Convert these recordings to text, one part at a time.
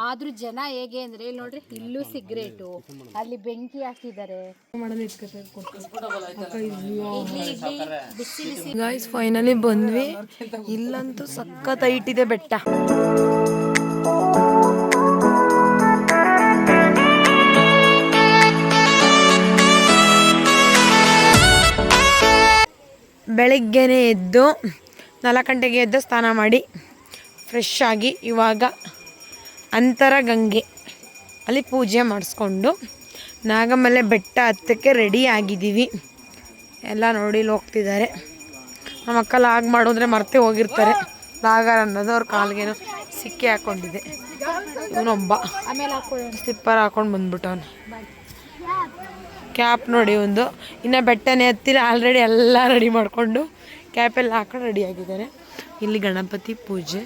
ಆದ್ರೂ ಜನ ಹೇಗೆ ಅಂದ್ರೆ ಇಲ್ಲಿ ನೋಡ್ರಿ, ಇಲ್ಲೂ ಸಿಗರೇಟು, ಅಲ್ಲಿ ಬೆಂಕಿ ಹಾಕಿದ್ದಾರೆ. ಗಾಯ್ಸ್ ಫೈನಲಿ ಬಂದ್ವಿ. ಇಲ್ಲಂತೂ ಸಖತ್ ಹೈಟ್ ಇದೆ ಬೆಟ್ಟ. ಬೆಳಿಗ್ಗೆನೇ ಎದ್ದು 4 ಗಂಟೆಗೆ ಎದ್ದು ಸ್ನಾನ ಮಾಡಿ ಫ್ರೆಶ್ ಆಗಿ ಇವಾಗ ಅಂತರಗಂಗೆ ಅಲ್ಲಿ ಪೂಜೆ ಮಾಡಿಸ್ಕೊಂಡು ನಾಗಮಲೆ ಬೆಟ್ಟ ಹತ್ತಕ್ಕೆ ರೆಡಿ ಆಗಿದ್ದೀವಿ. ಎಲ್ಲ ನೋಡಿ ಇಲ್ಲಿ ಹೋಗ್ತಿದ್ದಾರೆ. ನಮ್ಮ ಅಕ್ಕ ಲಾಗ್ ಮಾಡೋದ್ರೆ ಮರ್ತೆ ಹೋಗಿರ್ತಾರೆ. ಲಾಗರ್ ಅನ್ನೋದು ಅವ್ರ ಕಾಲ್ಗೇನೋ ಸಿಕ್ಕಿ ಹಾಕ್ಕೊಂಡಿದೆ. ಇವನೊಬ್ಬ ಸ್ಲಿಪ್ಪರ್ ಹಾಕೊಂಡು ಬಂದ್ಬಿಟ್ಟವನು. ಕ್ಯಾಪ್ ನೋಡಿ ಒಂದು, ಇನ್ನು ಬೆಟ್ಟನೇ ಹತ್ತಿರ ಆಲ್ರೆಡಿ ಎಲ್ಲ ರೆಡಿ ಮಾಡಿಕೊಂಡು ಕ್ಯಾಪೆಲ್ಲ ಹಾಕೊಂಡು ರೆಡಿಯಾಗಿದ್ದಾರೆ. ಇಲ್ಲಿ ಗಣಪತಿ ಪೂಜೆ.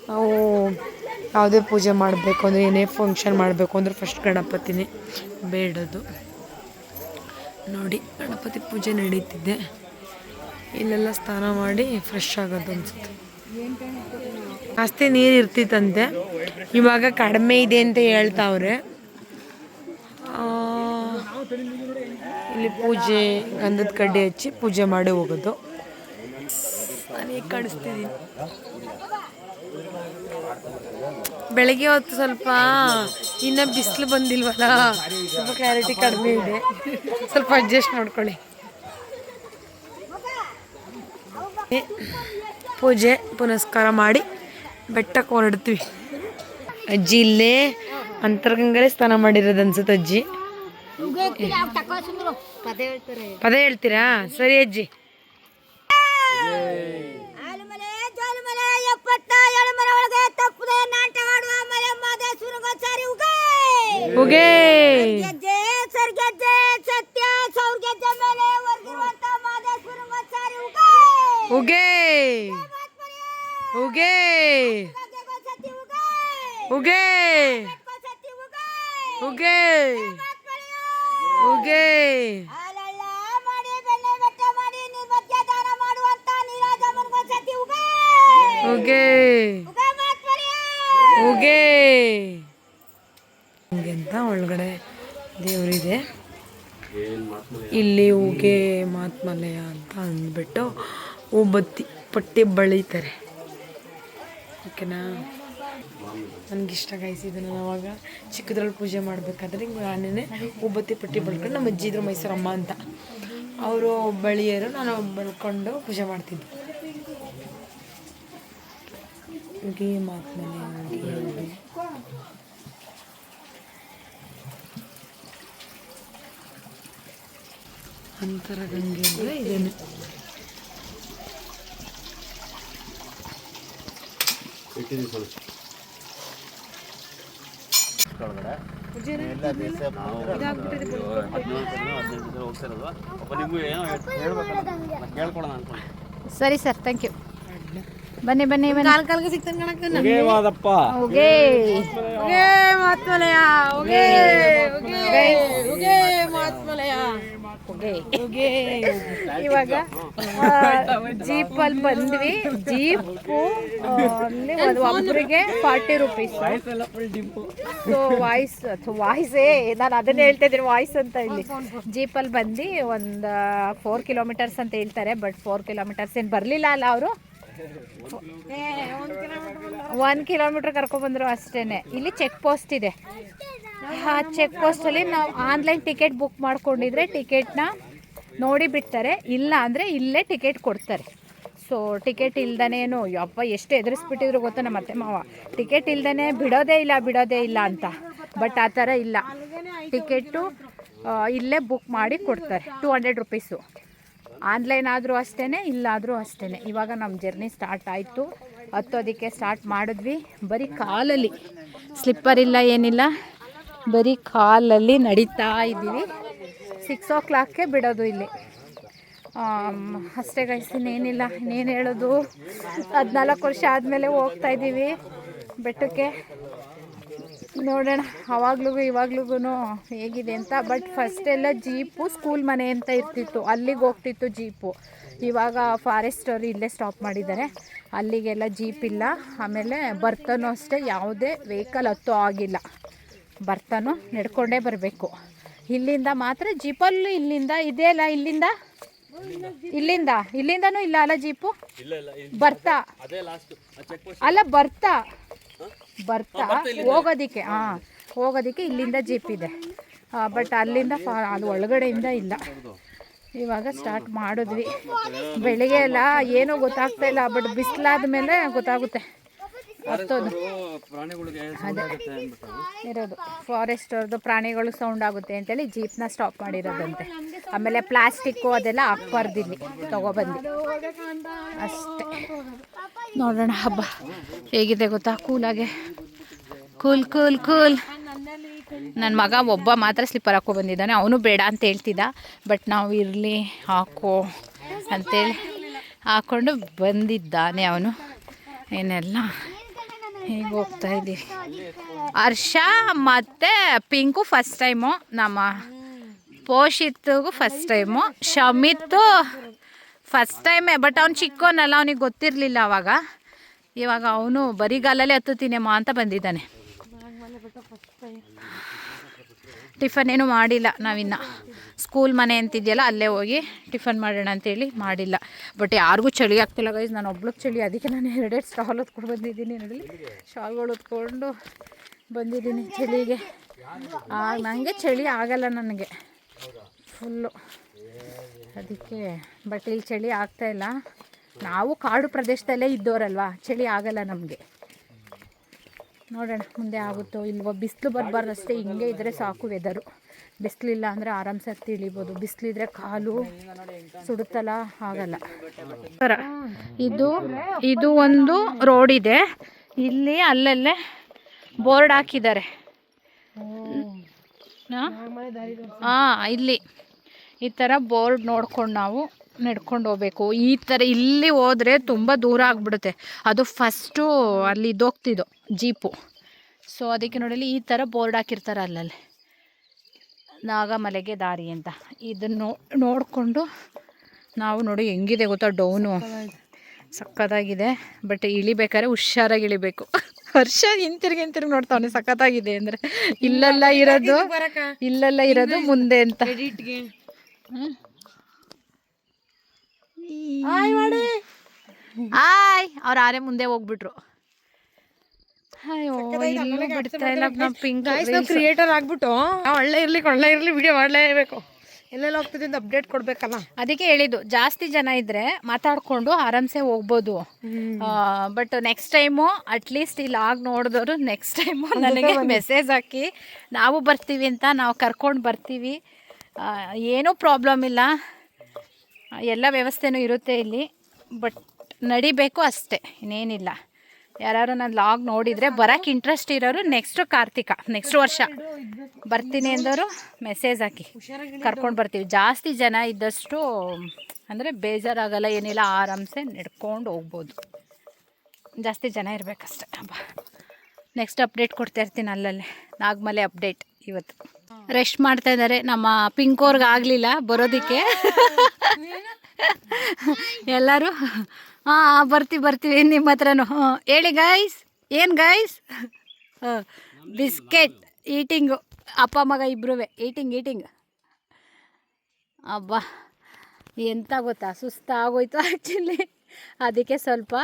ನಾವು ಯಾವುದೇ ಪೂಜೆ ಮಾಡಬೇಕು ಅಂದರೆ, ಏನೇ ಫಂಕ್ಷನ್ ಮಾಡಬೇಕು ಅಂದರೆ ಫಸ್ಟ್ ಗಣಪತಿನೇ ಬೇಡೋದು. ನೋಡಿ ಗಣಪತಿ ಪೂಜೆ ನಡೀತಿದ್ದೆ. ಇಲ್ಲೆಲ್ಲ ಸ್ನಾನ ಮಾಡಿ ಫ್ರೆಶ್ ಆಗೋದು ಅನಿಸುತ್ತೆ. ಜಾಸ್ತಿ ನೀರು ಇರ್ತಿತ್ತಂತೆ, ಇವಾಗ ಕಡಿಮೆ ಇದೆ ಅಂತ ಹೇಳ್ತಾವ್ರೆ. ಇಲ್ಲಿ ಪೂಜೆ ಗಂಧದ ಕಡ್ಡಿ ಹಚ್ಚಿ ಪೂಜೆ ಮಾಡಿ ಹೋಗೋದು. ನಾನು ಈಗ ಕಾಣಿಸ್ತಿದ್ದೀನಿ. ಬೆಳಗ್ಗೆ ಹೊತ್ತು ಸ್ವಲ್ಪ ಇನ್ನು ಬಿಸಿಲು ಬಂದಿಲ್ವಲ್ಲ, ಸ್ವಲ್ಪ ಕ್ಲಾರಿಟಿ ಕಡಿಮೆ ಇದೆ. ಸ್ವಲ್ಪ ಅಡ್ಜಸ್ಟ್ ಮಾಡ್ಕೊಳ್ಳಿ. ಪೂಜೆ ಪುನಸ್ಕಾರ ಮಾಡಿ ಬೆಟ್ಟಕ್ಕೆ ಹೊರಡ್ತೀವಿ. ಅಜ್ಜಿ ಇಲ್ಲೇ ಅಂತರ್ಗಂಗಲೇ ಸ್ನಾನ ಮಾಡಿರೋದು ಅನ್ಸುತ್ತೆ ಅಜ್ಜಿ. ಪದ ಹೇಳ್ತೀರಾ? ಸರಿ ಅಜ್ಜಿ. ಅಂತ ಒಳಗಡೆ ದೇವರಿದೆ. ಇಲ್ಲಿ ಉಗೆ ಮಾತ್ಮಲಯ ಅಂತ ಅಂದ್ಬಿಟ್ಟು ಹೂಬತ್ತಿ ಪಟ್ಟಿ ಬಳಿತಾರೆ. ಓಕೆನಾ? ನನಗಿಷ್ಟ ಗಾಯಿಸಿದ್ದು. ನಾನು ಅವಾಗ ಚಿಕ್ಕದ್ರಲ್ಲಿ ಪೂಜೆ ಮಾಡಬೇಕಾದ್ರೆ ನಾನೇ ಹೂಬತ್ತಿ ಪಟ್ಟಿ ಬಳ್ಕೊಂಡು, ನಮ್ಮ ಅಜ್ಜಿ ಇದ್ರು ಮೈಸೂರಮ್ಮ ಅಂತ, ಅವರು ಬಳಿಯರು, ನಾನು ಬಳ್ಕೊಂಡು ಪೂಜೆ ಮಾಡ್ತಿದ್ದೆ. ಉಗೆ ಮಾತ್ಮಲಯ ಅಂತರಗಂಗೆ ಅಂದರೆ ಇದೇನು. ಸರಿ ಸರ್, ಥ್ಯಾಂಕ್ ಯು. ಬನ್ನಿ ಬನ್ನಿ ಬನ್ನಿ. ಕಾಲ್ಗೆ ಸಿಗ್ತಾನೆ ಇವಾಗ ಜೀಪಲ್ಲಿ ಬಂದ್ವಿ. ಜೀಪು ಅಲ್ಲಿ ಒಬ್ಬರಿಗೆ 40 ರೂಪೀಸ್. ಸೊ ವಾಯ್ಸೇ ನಾನು ಅದನ್ನೇ ಹೇಳ್ತಾ ಇದ್ದೀನಿ, ವಾಯ್ಸ್ ಅಂತ. ಇಲ್ಲಿ ಜೀಪಲ್ಲಿ ಬಂದು ಒಂದು 4 ಕಿಲೋಮೀಟರ್ಸ್ ಅಂತ ಹೇಳ್ತಾರೆ, ಬಟ್ 4 ಕಿಲೋಮೀಟರ್ಸ್ ಏನು ಬರಲಿಲ್ಲ ಅಲ್ಲ ಅವರು. 1 ಕಿಲೋಮೀಟರ್ ಕರ್ಕೊಬಂದರು ಅಷ್ಟೇ. ಇಲ್ಲಿ ಚೆಕ್ ಪೋಸ್ಟ್ ಇದೆ. ಆ ಚೆಕ್ ಪೋಸ್ಟಲ್ಲಿ ನಾವು ಆನ್ಲೈನ್ ಟಿಕೆಟ್ ಬುಕ್ ಮಾಡ್ಕೊಂಡಿದ್ರೆ ಟಿಕೆಟ್ನ ನೋಡಿ ಬಿಡ್ತಾರೆ, ಇಲ್ಲ ಅಂದರೆ ಇಲ್ಲೇ ಟಿಕೆಟ್ ಕೊಡ್ತಾರೆ. ಸೊ ಟಿಕೆಟ್ ಇಲ್ದನೇನು ಯಪ್ಪ ಎಷ್ಟು ಎದುರಿಸ್ಬಿಟ್ಟಿದ್ರು ಗೊತ್ತಾ ನಮ್ಮ ಅತ್ತೆ ಮಾವ, ಟಿಕೆಟ್ ಇಲ್ದೇ ಬಿಡೋದೇ ಇಲ್ಲ ಅಂತ. ಬಟ್ ಆ ಥರ ಇಲ್ಲ, ಟಿಕೆಟು ಇಲ್ಲೇ ಬುಕ್ ಮಾಡಿ ಕೊಡ್ತಾರೆ. 200 ರೂಪೀಸು. ಆನ್ಲೈನ್ ಆದರೂ ಅಷ್ಟೇ, ಇಲ್ಲಾದರೂ ಅಷ್ಟೇ. ಇವಾಗ ನಮ್ಮ ಜರ್ನಿ ಸ್ಟಾರ್ಟ್ ಆಯಿತು. ಹತ್ತೋದಕ್ಕೆ ಸ್ಟಾರ್ಟ್ ಮಾಡಿದ್ವಿ. ಬರೀ ಕಾಲಲ್ಲಿ, ಸ್ಲಿಪ್ಪರ್ ಇಲ್ಲ ಏನಿಲ್ಲ, ಬರೀ ಕಾಲಲ್ಲಿ ನಡೀತಾ ಇದ್ದೀವಿ. 6 o'clockಗೆ ಬಿಡೋದು ಇಲ್ಲಿ ಅಷ್ಟೇ ಗೈಸ್. ಇನ್ನೇನಿಲ್ಲ, ಇನ್ನೇನು ಹೇಳೋದು. 14 ವರ್ಷ ಆದಮೇಲೆ ಹೋಗ್ತಾ ಇದ್ದೀವಿ ಬೆಟ್ಟಕ್ಕೆ. ನೋಡೋಣ ಇವಾಗ್ಲೂ ಹೇಗಿದೆ ಅಂತ. ಬಟ್ ಫಸ್ಟ್ ಎಲ್ಲ ಜೀಪು ಸ್ಕೂಲ್ ಮನೆ ಅಂತ ಇರ್ತಿತ್ತು, ಅಲ್ಲಿಗೆ ಹೋಗ್ತಿತ್ತು ಜೀಪು. ಇವಾಗ ಫಾರೆಸ್ಟ್ ಅವರು ಇಲ್ಲೇ ಸ್ಟಾಪ್ ಮಾಡಿದ್ದಾರೆ, ಅಲ್ಲಿಗೆಲ್ಲ ಜೀಪ್ ಇಲ್ಲ. ಆಮೇಲೆ ಬರ್ತಾನೂ ಅಷ್ಟೇ ಯಾವುದೇ ವೆಹಿಕಲ್ ಹತ್ತೋ ಆಗಿಲ್ಲ, ಬರ್ತಾನೋ ನಡ್ಕೊಂಡೇ ಬರಬೇಕು. ಇಲ್ಲಿಂದ ಮಾತ್ರ ಜೀಪಲ್ಲಿ ಇಲ್ಲಿಂದ ಇದೆಯಲ್ಲ, ಇಲ್ಲಿಂದನೂ ಇಲ್ಲ ಅಲ್ಲ ಜೀಪು, ಬರ್ತಾ ಅಲ್ಲ ಬರ್ತಾ ಹೋಗೋದಕ್ಕೆ ಇಲ್ಲಿಂದ ಜೀಪ್ ಇದೆ. ಬಟ್ ಅಲ್ಲಿಂದ ಅದು ಒಳಗಡೆಯಿಂದ ಇಲ್ಲ. ಇವಾಗ ಸ್ಟಾರ್ಟ್ ಮಾಡಿದ್ವಿ. ಬೆಳಿಗ್ಗೆ ಎಲ್ಲ ಏನೂ ಗೊತ್ತಾಗ್ತಾ ಇಲ್ಲ, ಬಟ್ ಬಿಸಿಲಾದ ಮೇಲೆ ಗೊತ್ತಾಗುತ್ತೆ ಹತ್ತೋದು. ಅದೇ ಇರೋದು ಫಾರೆಸ್ಟ್ ಅವ್ರದ್ದು, ಪ್ರಾಣಿಗಳು ಸೌಂಡ್ ಆಗುತ್ತೆ ಅಂತೇಳಿ ಜೀಪ್ನ ಸ್ಟಾಪ್ ಮಾಡಿರೋದಂತೆ. ಆಮೇಲೆ ಪ್ಲಾಸ್ಟಿಕ್ಕು ಅದೆಲ್ಲ ಹಾಕ್ಬಾರ್ದಿಲ್ಲಿ ತಗೊಬಂದು ಅಷ್ಟೇ. ನೋಡೋಣ ಹಬ್ಬ ಹೇಗಿದೆ ಗೊತ್ತಾ, ಕೂಲಾಗೆ ಕೂಲ್. ನನ್ನ ಮಗ ಒಬ್ಬ ಮಾತ್ರ ಸ್ಲಿಪ್ಪರ್ ಹಾಕೋ ಬಂದಿದ್ದಾನೆ, ಅವನು ಬೇಡ ಅಂತ ಹೇಳ್ತಿದ್ದ. ಬಟ್ ನಾವು ಇರಲಿ ಹಾಕೋ ಅಂತೇಳಿ ಹಾಕ್ಕೊಂಡು ಬಂದಿದ್ದಾನೆ ಅವನು. ಏನೆಲ್ಲ ಹೀಗೆ ಹೋಗ್ತಾ ಇದ್ದೀವಿ. ಹರ್ಷ ಮತ್ತು ಪಿಂಕು ಫಸ್ಟ್ ಟೈಮು, ನಮ್ಮ ಪೋಷಿತ್ಗೂ ಫಸ್ಟ್ ಟೈಮು, ಶಮಿತ್ತು ಫಸ್ಟ್ ಟೈಮೇ. ಬಟ್ ಅವ್ನು ಚಿಕ್ಕವನಲ್ಲ, ಅವನಿಗೆ ಗೊತ್ತಿರಲಿಲ್ಲ ಅವಾಗ. ಇವಾಗ ಅವನು ಬರಿಗಾಲಲ್ಲೇ ಹತ್ತುತ್ತೀನಮ್ಮ ಅಂತ ಬಂದಿದ್ದಾನೆ. ಟಿಫನ್ ಏನೂ ಮಾಡಿಲ್ಲ ನಾವಿನ್ನು. ಸ್ಕೂಲ್ ಮನೆ ಅಂತಿದೆಯಲ್ಲ ಅಲ್ಲೇ ಹೋಗಿ ಟಿಫನ್ ಮಾಡೋಣ ಅಂತೇಳಿ ಮಾಡಿಲ್ಲ. ಬಟ್ ಯಾರಿಗೂ ಚಳಿ ಆಗ್ತಿಲ್ಲ ಗೈಸ್, ನಾನು ಒಬ್ಳಿಗೆ ಚಳಿ. ಅದಕ್ಕೆ ನಾನು 2 ಸ್ಟಾಲ್ ಹೊತ್ಕೊಂಡು ಬಂದಿದ್ದೀನಿ. ನೋಡಿ, ಶಾಲ್ಗಳು ಹೊತ್ಕೊಂಡು ಬಂದಿದ್ದೀನಿ ಚಳಿಗೆ. ನನಗೆ ಚಳಿ ಆಗಲ್ಲ ನನಗೆ ಫುಲ್ಲು, ಅದಕ್ಕೆ. ಬಟ್ ಇಲ್ಲಿ ಚಳಿ ಆಗ್ತಾಯಿಲ್ಲ. ನಾವು ಕಾಡು ಪ್ರದೇಶದಲ್ಲೇ ಇದ್ದವರಲ್ವಾ, ಚಳಿ ಆಗಲ್ಲ ನಮಗೆ. ನೋಡೋಣ ಮುಂದೆ ಆಗುತ್ತೋ ಇಲ್ವೋ. ಬಿಸಿಲು ಬರಬಾರ್ದು ಅಷ್ಟೇ, ಹಿಂಗೆ ಇದ್ದರೆ ಸಾಕು ವೆದರು. ಬಿಸಿಲಿಲ್ಲ ಅಂದರೆ ಆರಾಮ್ಸೆ ಇಳಿಬೋದು, ಬಿಸಿಲಿದ್ರೆ ಕಾಲು ಸುಡುತ್ತಲ್ಲ, ಆಗಲ್ಲ. ಇದು ಒಂದು ರೋಡ್ ಇದೆ, ಇಲ್ಲಿ ಅಲ್ಲಲ್ಲೇ ಬೋರ್ಡ್ ಹಾಕಿದ್ದಾರೆ. ಇಲ್ಲಿ ಈ ಥರ ಬೋರ್ಡ್ ನೋಡ್ಕೊಂಡು ನಾವು ನಡ್ಕೊಂಡು ಹೋಗ್ಬೇಕು. ಈ ಥರ ಇಲ್ಲಿ ಹೋದರೆ ತುಂಬ ದೂರ ಆಗಿಬಿಡುತ್ತೆ. ಅದು ಫಸ್ಟು ಅಲ್ಲಿ ಇದ್ದೋಗ್ತಿದ್ದೋ ಜೀಪು. ಸೊ ಅದಕ್ಕೆ ನೋಡಲಿ ಈ ಥರ ಬೋರ್ಡ್ ಹಾಕಿರ್ತಾರೆ ಅಲ್ಲಲ್ಲಿ, ನಾಗಮಲೆಗೆ ದಾರಿ ಅಂತ. ಇದನ್ನು ನೋಡಿಕೊಂಡು ನಾವು ನೋಡಿ ಹೆಂಗಿದೆ ಗೊತ್ತಾ, ಡೌನು ಸಕ್ಕತ್ತಾಗಿದೆ. ಬಟ್ ಇಳಿಬೇಕಾದ್ರೆ ಹುಷಾರಾಗಿ ಇಳಿಬೇಕು. ವರ್ಷ ಹಿಂತಿರುಗಿ ನೋಡ್ತಾವನೆ ಸಕ್ಕತ್ತಾಗಿದೆ ಅಂದರೆ. ಇಲ್ಲೆಲ್ಲ ಇರೋದು ಮುಂದೆ ಅಂತ. ಅವ್ರು ಆರೇ ಮುಂದೆ ಹೋಗ್ಬಿಟ್ರು. ಕ್ರಿಯೇಟರ್ ಆಗ್ಬಿಟ್ಟು ಒಳ್ಳೆ ಇರ್ಲಿ ವಿಡಿಯೋ ಮಾಡಲೇಬೇಕು. ಎಲ್ಲೆಲ್ಲ ಹೋಗ್ತಿದೆ ಅಂತ ಅಪ್ಡೇಟ್ ಕೊಡ್ಬೇಕಲ್ಲ. ಅದಕ್ಕೆ ಹೇಳಿದ್ದು, ಜಾಸ್ತಿ ಜನ ಇದ್ರೆ ಮಾತಾಡ್ಕೊಂಡು ಆರಾಮ್ಸೆ ಹೋಗ್ಬೋದು. ಬಟ್ ನೆಕ್ಸ್ಟ್ ಟೈಮು ಅಟ್ಲೀಸ್ಟ್ ಇಲ್ಲಿ ಆಗಿ ನೋಡಿದವರು ನೆಕ್ಸ್ಟ್ ಟೈಮು ನನಗೆ ಮೆಸೇಜ್ ಹಾಕಿ, ನಾವು ಬರ್ತೀವಿ ಅಂತ, ನಾವು ಕರ್ಕೊಂಡು ಬರ್ತೀವಿ, ಏನೂ ಪ್ರಾಬ್ಲಮ್ ಇಲ್ಲ, ಎಲ್ಲ ವ್ಯವಸ್ಥೆನೂ ಇರುತ್ತೆ ಇಲ್ಲಿ. ಬಟ್ ನಡಿಬೇಕು ಅಷ್ಟೇ, ಇನ್ನೇನಿಲ್ಲ. ಯಾರು ನನ್ನ ಲಾಗ್ ನೋಡಿದರೆ ಬರೋಕ್ಕೆ ಇಂಟ್ರೆಸ್ಟ್ ಇರೋರು ನೆಕ್ಸ್ಟ್ ವರ್ಷ ಬರ್ತೀನಿ ಅಂದವರು ಮೆಸೇಜ್ ಹಾಕಿ ಕರ್ಕೊಂಡು ಬರ್ತೀವಿ. ಜಾಸ್ತಿ ಜನ ಇದ್ದಷ್ಟು ಅಂದರೆ ಬೇಜಾರಾಗಲ್ಲ, ಏನಿಲ್ಲ, ಆರಾಮ್ಸೆ ನಡ್ಕೊಂಡು ಹೋಗ್ಬೋದು. ಜಾಸ್ತಿ ಜನ ಇರಬೇಕಷ್ಟೆ. ನೆಕ್ಸ್ಟ್ ಅಪ್ಡೇಟ್ ಕೊಡ್ತಾ ಇರ್ತೀನಿ ಅಲ್ಲಲ್ಲೇ. ನಾಗಮಲೆ ಅಪ್ಡೇಟ್ ಇವತ್ತು ರೆಸ್ಟ್ ಮಾಡ್ತಾ ಇದ್ದಾರೆ. ನಮ್ಮ ಪಿಂಕೋರ್ಗೆ ಆಗಲಿಲ್ಲ ಬರೋದಕ್ಕೆ. ಎಲ್ಲರೂ ಬರ್ತೀವಿ ನಿಮ್ಮ ಹತ್ರನೂ ಹೇಳಿ ಗೈಸ್. ಏನು ಗೈಸ್? ಬಿಸ್ಕೆಟ್ ಈಟಿಂಗು, ಅಪ್ಪ ಮಗ ಇಬ್ಬರೂ ಈಟಿಂಗ್. ಅಬ್ಬಾ ಎಂತ ಗೊತ್ತಾ, ಸುಸ್ತಾಗೋಯ್ತು ಆ್ಯಕ್ಚುಲಿ. ಅದಕ್ಕೆ ಸ್ವಲ್ಪ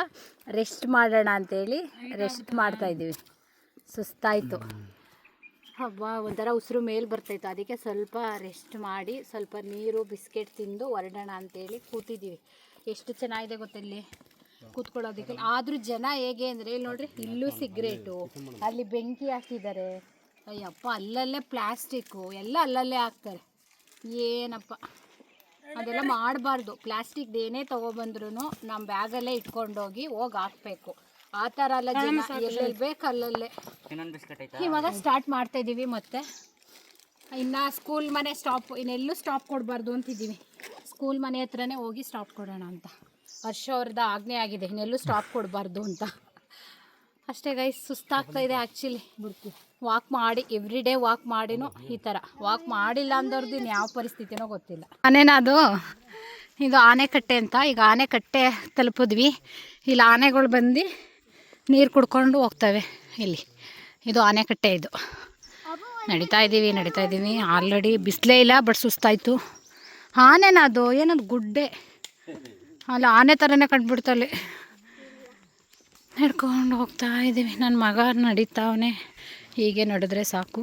ರೆಸ್ಟ್ ಮಾಡೋಣ ಅಂತೇಳಿ ರೆಸ್ಟ್ ಮಾಡ್ತಾಯಿದ್ದೀವಿ. ಸುಸ್ತಾಯಿತು, ಹಬ್ಬ ಒಂಥರ ಉಸಿರು ಮೇಲೆ ಬರ್ತಾಯಿತ್ತು. ಅದಕ್ಕೆ ಸ್ವಲ್ಪ ರೆಸ್ಟ್ ಮಾಡಿ ಸ್ವಲ್ಪ ನೀರು ಬಿಸ್ಕೆಟ್ ತಿಂದು ಹೊರಡೋಣ ಅಂತೇಳಿ ಕೂತಿದ್ದೀವಿ. ಎಷ್ಟು ಚೆನ್ನಾಗಿದೆ ಗೊತ್ತಿಲ್ಲಿ ಕೂತ್ಕೊಳ್ಳೋದಕ್ಕೆ. ಆದರೂ ಜನ ಹೇಗೆ ಅಂದರೆ ಇಲ್ಲಿ ನೋಡ್ರಿ, ಇಲ್ಲೂ ಸಿಗ್ರೇಟು, ಅಲ್ಲಿ ಬೆಂಕಿ ಹಾಕಿದ್ದಾರೆ. ಅಯ್ಯಪ್ಪ, ಅಲ್ಲಲ್ಲೇ ಪ್ಲ್ಯಾಸ್ಟಿಕ್ಕು ಎಲ್ಲ ಅಲ್ಲಲ್ಲೇ ಹಾಕ್ತಾರೆ. ಏನಪ್ಪ ಅದೆಲ್ಲ ಮಾಡಬಾರ್ದು. ಪ್ಲ್ಯಾಸ್ಟಿಕ್ದು ಏನೇ ತೊಗೊಬಂದ್ರೂ ನಮ್ಮ ಬ್ಯಾಗಲ್ಲೇ ಇಟ್ಕೊಂಡೋಗಿ ಹಾಕಬೇಕು. ಆ ಥರ ಎಲ್ಲ ಜನ ಎಲ್ಲೆಲ್ಲಿ ಬೇಕು ಅಲ್ಲಲ್ಲೇ. ಇವಾಗ ಸ್ಟಾರ್ಟ್ ಮಾಡ್ತಾಯಿದ್ದೀವಿ. ಮತ್ತು ಇನ್ನು ಸ್ಕೂಲ್ ಮನೆ ಸ್ಟಾಪ್, ಇನ್ನೆಲ್ಲೂ ಸ್ಟಾಪ್ ಕೊಡಬಾರ್ದು ಅಂತಿದ್ದೀವಿ. ಸ್ಕೂಲ್ ಮನೆ ಹತ್ರನೇ ಹೋಗಿ ಸ್ಟಾಪ್ ಕೊಡೋಣ ಅಂತ. ಹರ್ಷ ಅವ್ರದ್ದು ಆಜ್ಞೆ ಆಗಿದೆ, ಇನ್ನೆಲ್ಲೂ ಸ್ಟಾಪ್ ಕೊಡಬಾರ್ದು ಅಂತ. ಅಷ್ಟೇ ಗೈಸ್, ಸುಸ್ತಾಗ್ತಾಯಿದೆ ಆ್ಯಕ್ಚುಲಿ. ವಾಕ್ ಮಾಡಿ ಎವ್ರಿ ಡೇ ವಾಕ್ ಮಾಡಿನೂ ಈ ಥರ. ವಾಕ್ ಮಾಡಿಲ್ಲ ಅಂದವ್ರದ್ದು ಇನ್ನು ಯಾವ ಪರಿಸ್ಥಿತಿನೋ ಗೊತ್ತಿಲ್ಲ. ಮನೇನ ಅದು ಇದು ಆನೆಕಟ್ಟೆ ಅಂತ. ಈಗ ಆನೆಕಟ್ಟೆ ತಲುಪಿದ್ವಿ. ಇಲ್ಲಿ ಆನೆಗಳು ಬಂದು ನೀರು ಕುಡ್ಕೊಂಡು ಹೋಗ್ತವೆ. ಇಲ್ಲಿ ಇದು ಆನೆಕಟ್ಟೆ. ಇದು ನಡೀತಾ ಇದ್ದೀವಿ. ಆಲ್ರೆಡಿ ಬಿಸಿಲೇ ಇಲ್ಲ, ಬಟ್ ಸುಸ್ತಾಯಿತು. ಆನೆನ ಅದು ಏನದು ಗುಡ್ಡೆ ಅಲ್ಲ, ಆನೆ ಥರನೇ ಕಂಡುಬಿಡ್ತಲ್ಲಿ. ನಡ್ಕೊಂಡು ಹೋಗ್ತಾ ಇದ್ದೀವಿ. ನನ್ನ ಮಗ ನಡೀತಾವನೆ. ಹೀಗೆ ನಡೆದ್ರೆ ಸಾಕು.